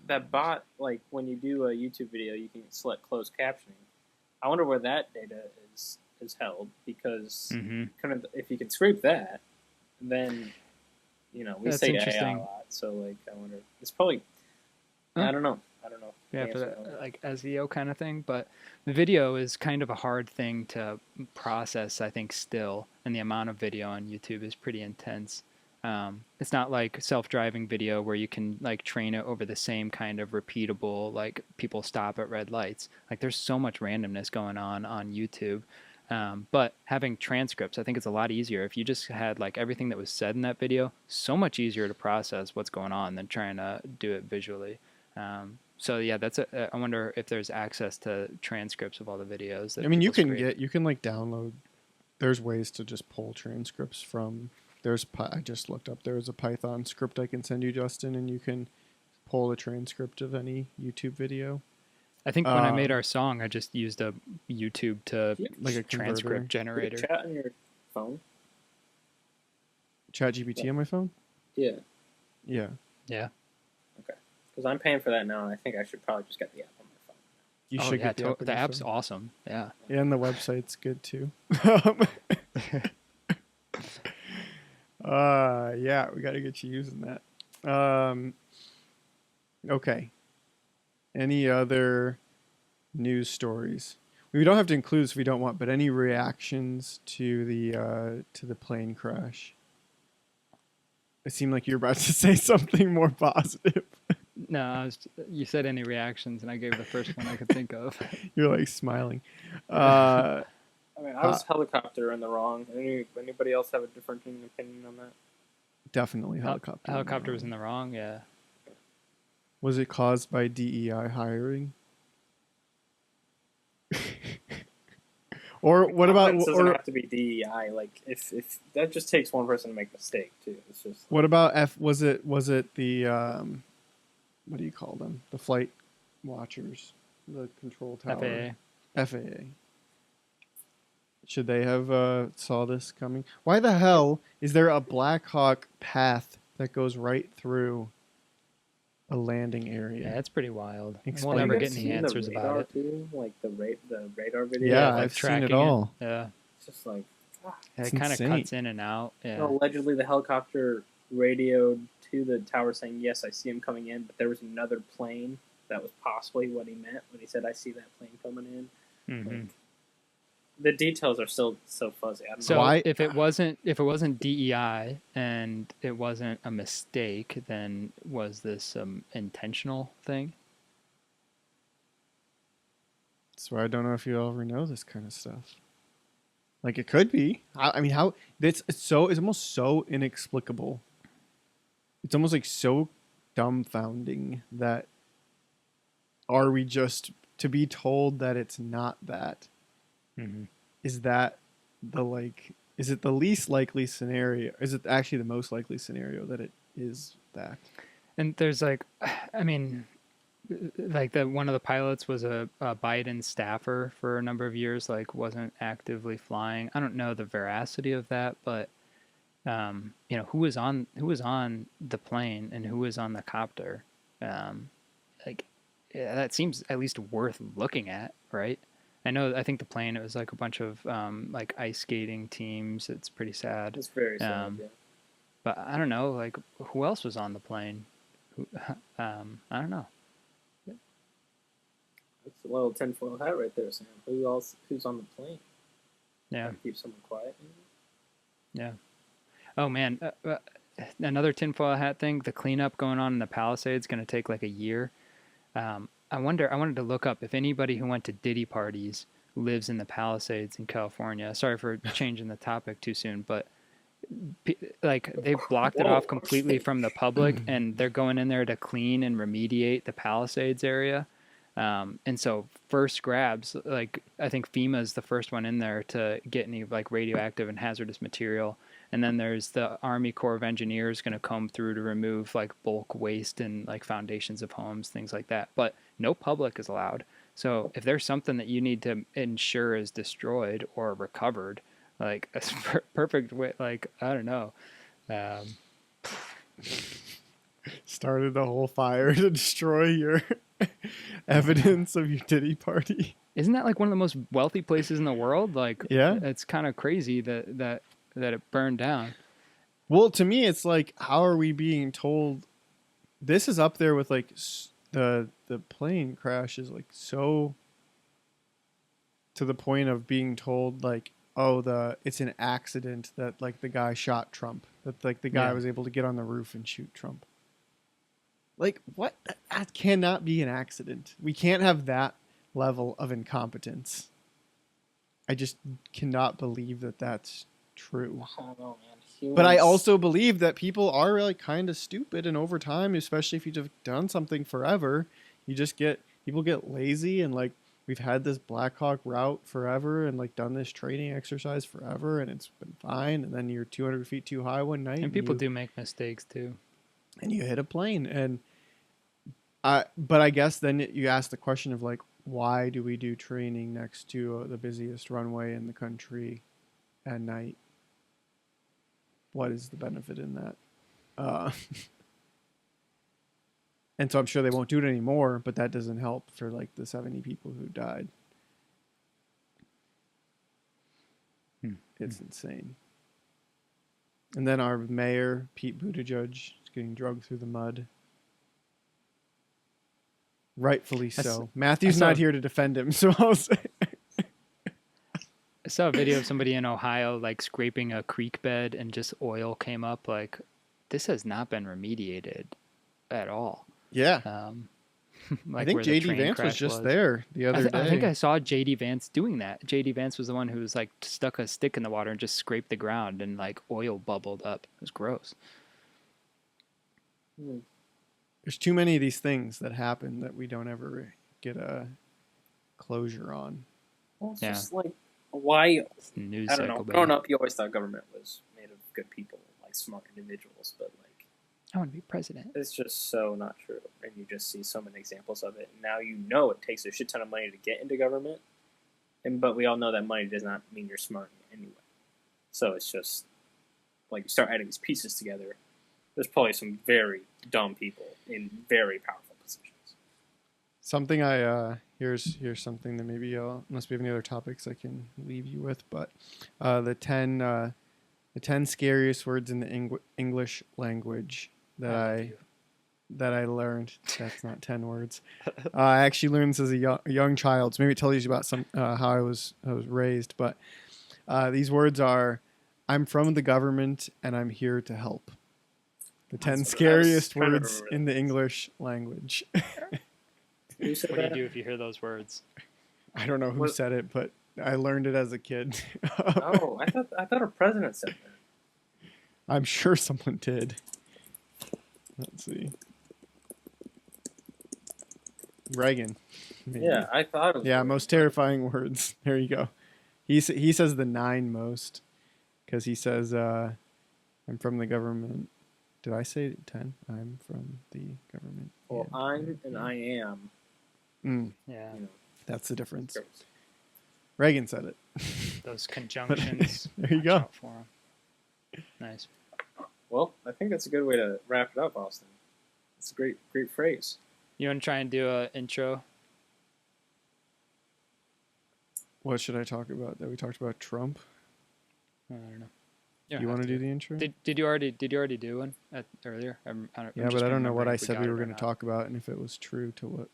That bot, like when you do a YouTube video, you can select closed captioning. I wonder where that data is held, because if you can scrape that, then we That's say interesting. AI a lot. So like, I wonder. It's probably. I don't know. Yeah, for the, like SEO kind of thing. But the video is kind of a hard thing to process, I think, still. And the amount of video on YouTube is pretty intense. It's not like self-driving video where you can like train it over the same kind of repeatable, like people stop at red lights. Like there's so much randomness going on YouTube. But having transcripts, I think it's a lot easier. If you just had like everything that was said in that video, so much easier to process what's going on than trying to do it visually. So yeah, I wonder if there's access to transcripts of all the videos. That you can like download. There's ways to just pull transcripts from. I just looked up. There's a Python script I can send you, Justin, and you can pull a transcript of any YouTube video. I think when I made our song, I just used a YouTube to like a transcript generator. You chat on your phone? ChatGPT on my phone? Yeah. Yeah. Yeah. Okay. Because I'm paying for that now, and I think I should probably just get the app on my phone. You should get the app. The app's awesome. Yeah. Yeah, and the website's good too. Yeah, we got to get you using that. Okay. Any other news stories? We don't have to include this if we don't want, but any reactions to the plane crash? It seemed like you were about to say something more positive. No, you said any reactions, and I gave the first one I could think of. You're like smiling. I was helicopter in the wrong. Anybody else have a different opinion on that? Definitely helicopter. Helicopter was in the wrong, yeah. Was it caused by DEI hiring? Or what about? It doesn't have to be DEI. Like if that just takes one person to make a mistake too. It's just. What about Was it the what do you call them? The flight watchers, the control tower. FAA. FAA. Should they have saw this coming? Why the hell is there a Black Hawk path that goes right through a landing area? Yeah, it's pretty wild. Explain We'll never it. get any answers the about radar it. too? Like the radar video. Yeah, like I've seen it tracking all. Yeah. It's just like, It's It kind of insane. cuts in and out. Yeah. allegedly the helicopter radioed to the tower saying, "Yes, I see him coming in," but there was another plane. That was possibly what he meant when he said, "I see that plane coming in." Mm-hmm. Like, the details are still so fuzzy. I don't So know. Why- if it wasn't DEI and it wasn't a mistake, then was this intentional thing? That's why I don't know if you ever know this kind of stuff. Like it could be. I mean, how it's almost so inexplicable. It's almost like so dumbfounding that are we just to be told that it's not that? Mm-hmm. Is that the is it the least likely scenario? Is it actually the most likely scenario that it is that? And there's like, I mean, like one of the pilots was a Biden staffer for a number of years, like wasn't actively flying. I don't know the veracity of that, but who was on the plane and who was on the copter. Like yeah, that seems at least worth looking at, right? I think the plane, it was like a bunch of like ice skating teams. It's pretty sad. It's very sad. Um, Yeah. But I don't know, like who else was on the plane? I don't know. That's a little tinfoil hat right there, Sam. Who else? Who's on the plane? Yeah. Keep someone quiet. Maybe? Yeah. Oh man, another tinfoil hat thing. The cleanup going on in the Palisades going to take like a year. I wanted to look up if anybody who went to Diddy parties lives in the Palisades in California. Sorry for changing the topic too soon, but like they've blocked it off completely from the public, and they're going in there to clean and remediate the Palisades area. And so first grabs, like I think FEMA is the first one in there to get any like radioactive and hazardous material. And then there's the Army Corps of Engineers going to comb through to remove like bulk waste and like foundations of homes, things like that. But no public is allowed. So if there's something that you need to ensure is destroyed or recovered, like a perfect way, like, I don't know. Started the whole fire to destroy your evidence of your Diddy party. Isn't that like one of the most wealthy places in the world? Like, Yeah. It's kind of crazy that it burned down. Well, to me, it's like, how are we being told? This is up there with like the plane crash is like so to the point of being told like, oh, it's an accident that like the guy shot Trump, that like the guy Yeah. was able to get on the roof and shoot Trump. Like what? That cannot be an accident. We can't have that level of incompetence. I just cannot believe that that's true. I don't know, man. But I also believe that people are like kind of stupid, and over time, especially if you've done something forever, people get lazy, and like we've had this Black Hawk route forever, and like done this training exercise forever, and it's been fine. And then you're 200 feet too high one night, And people do make mistakes too. and you hit a plane, and but I guess then you ask the question of like, why do we do training next to the busiest runway in the country at night? What is the benefit in that? And so I'm sure they won't do it anymore, but that doesn't help for like the 70 people who died. It's insane. And then our mayor, Pete Buttigieg, is getting drugged through the mud. Rightfully so. Matthew's not here to defend him, so I'll say. I saw a video of somebody in Ohio like scraping a creek bed and just oil came up. Like, this has not been remediated at all. Yeah. Like I think where the JD train Vance was crash just there the other day. I think I saw JD Vance doing that. JD Vance was the one who was like stuck a stick in the water and just scraped the ground and like oil bubbled up. It was gross. There's too many of these things that happen that we don't ever get a closure on. Well, it's Yeah. just like, why? It's news I don't know. cycle, baby. Growing up, you always thought government was made of good people, like smart individuals, but like I want to be president. it's just so not true. And you just see so many examples of it. And now you know it takes a shit ton of money to get into government. but we all know that money does not mean you're smart anyway. So it's just like you start adding these pieces together. There's probably some very dumb people in very powerful positions. Something here's something that maybe unless we have any other topics I can leave you with, but the 10 scariest words in the English language that I learned. That's not 10 words. I actually learned this as a young child, so maybe it tells you about some how I was raised. But these words are, "I'm from the government and I'm here to help." The 10 scariest words in the English language. Who said What do you that? do if you hear those words? I don't know who said it, but I learned it as a kid. Oh, I thought our president said that. I'm sure someone did. Let's see. Reagan. Maybe. Yeah, I thought it was. Yeah, most terrifying words. There you go. He says the 9 most because he says, "I'm from the government." Did I say 10? I'm from the government. Well, Yeah. I'm and I am. Yeah, You know, That's the difference. gross. Reagan said it. those conjunctions. There you watch go. out for 'em. Nice. Well, I think that's a good way to wrap it up, Austin. It's a great phrase. You want to try and do an intro? What should I talk about? That we talked about Trump. I don't know. You want to do the intro? Did you already do one earlier? Yeah, but I don't know what I said we were going to talk about and if it was true to what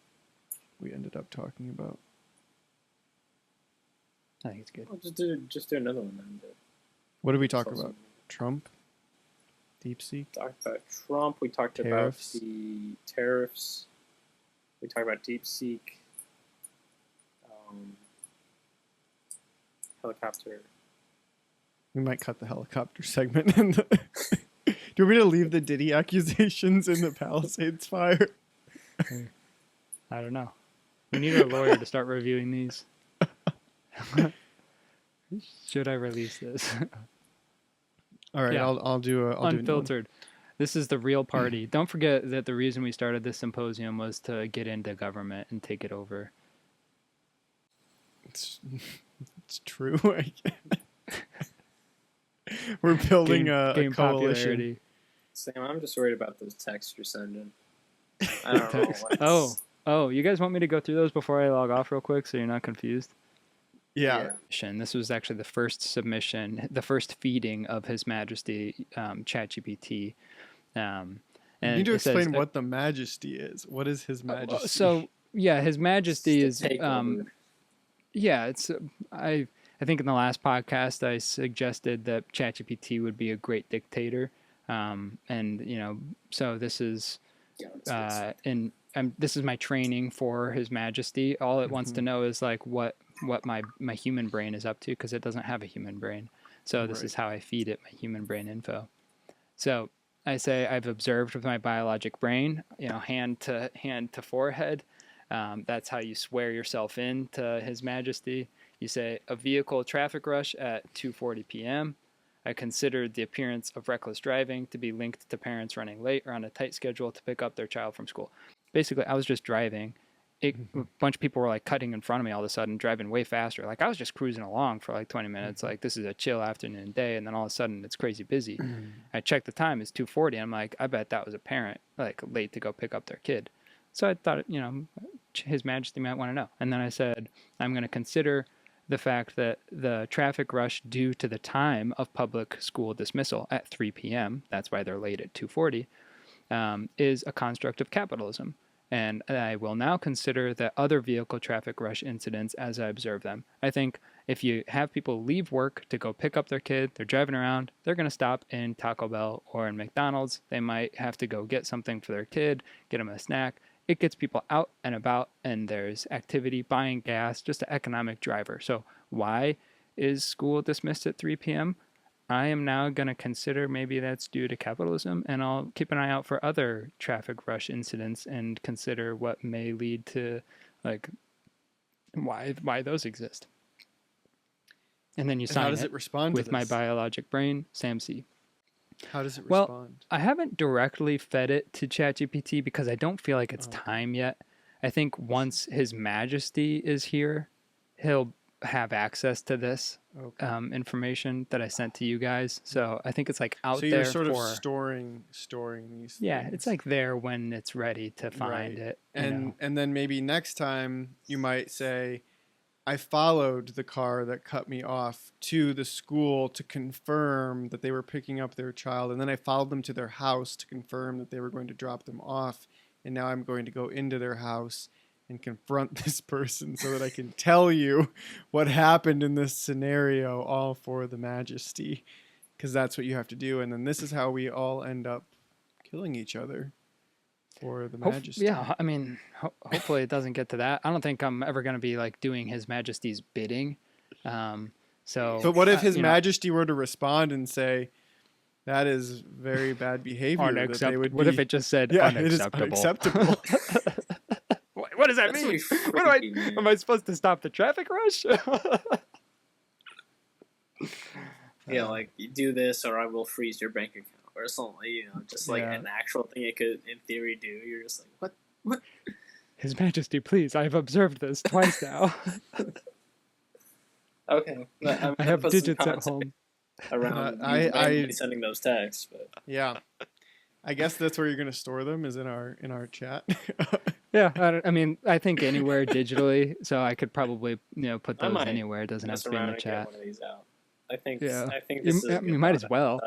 we ended up talking about. I think it's good. Well, just do another one then. What did we talk Awesome. about? Trump? Deepseek? Talked about Trump. We talked Tariffs. about the tariffs. We talked about Deepseek. Helicopter. We might cut the helicopter segment. In the do you want me to leave the Diddy accusations in the Palisades fire? I don't know. We need a lawyer to start reviewing these. Should I release this? All right, Yeah. I'll do a Unfiltered. This is the real party. Don't forget that the reason we started this symposium was to get into government and take it over. It's true. We're building a Gain coalition. popularity. Sam, I'm just worried about those texts you're sending. I don't know. Oh, you guys want me to go through those before I log off real quick so you're not confused? Yeah. This was actually the first submission, the first feeding of His Majesty ChatGPT. And You need to it says, explain what the Majesty is. What is His Majesty? So, yeah, His Majesty is Takeover. yeah, it's I think in the last podcast I suggested that ChatGPT would be a great dictator, and so this is this is my training for His Majesty. All it wants to know is like what my human brain is up to because it doesn't have a human brain. So this is how I feed it my human brain info. So I say I've observed with my biologic brain, hand to forehead. That's how you swear yourself in to His Majesty. You say, a vehicle traffic rush at 2:40 p.m. I considered the appearance of reckless driving to be linked to parents running late or on a tight schedule to pick up their child from school. Basically, I was just driving. A bunch of people were like cutting in front of me all of a sudden, driving way faster. Like I was just cruising along for like 20 minutes. Like this is a chill afternoon day, and then all of a sudden it's crazy busy. I checked the time; it's 2:40. I'm like, I bet that was a parent like late to go pick up their kid. So I thought, His Majesty might want to know. And then I said, I'm going to consider the fact that the traffic rush due to the time of public school dismissal at 3 p.m., that's why they're late at 2:40, is a construct of capitalism. And I will now consider the other vehicle traffic rush incidents as I observe them. I think if you have people leave work to go pick up their kid, they're driving around, they're going to stop in Taco Bell or in McDonald's. They might have to go get something for their kid, get them a snack. It gets people out and about, and there's activity, buying gas, just an economic driver. So why is school dismissed at 3 p.m.? I am now going to consider maybe that's due to capitalism, and I'll keep an eye out for other traffic rush incidents and consider what may lead to, like, why those exist. And then you sign how does it respond with to my this? biologic brain, Sam C. How does it Well, respond? I haven't directly fed it to ChatGPT because I don't feel like it's time yet. I think once His Majesty is here, he'll have access to this Okay. information that I sent to you guys. So I think it's like out So there you're sort of for storing these yeah, things. it's like there when it's ready to find Right. it. You know? And then maybe next time you might say, I followed the car that cut me off to the school to confirm that they were picking up their child, and then I followed them to their house to confirm that they were going to drop them off, and now I'm going to go into their house and confront this person so that I can tell you what happened in this scenario, all for the majesty, because that's what you have to do. And then this is how we all end up killing each other for the majesty. Yeah, I mean, hopefully it doesn't get to that. I don't think I'm ever going to be like doing His Majesty's bidding. So, But what if His you know, Majesty were to respond and say, that is very bad behavior? That they would what be, if it just said yeah, unacceptable? it is unacceptable. What does that That's mean? really What do I? freaky, man. Am I supposed to stop the traffic rush? Yeah, like you do this or I will freeze your bank account or something. Just like Yeah. an actual thing it could in theory do. You're just like, what? His Majesty, please! I've observed this twice now. Okay, but, I have put some digits at context home. around I- you I- randomly sending those texts, but Yeah. I guess that's where you're going to store them, is in our chat. Yeah, I mean, I think anywhere digitally, so I could probably put I those might anywhere. It doesn't have mess to be in around the and get chat. one of these out. I think Yeah. I think this is a You good might as product. well.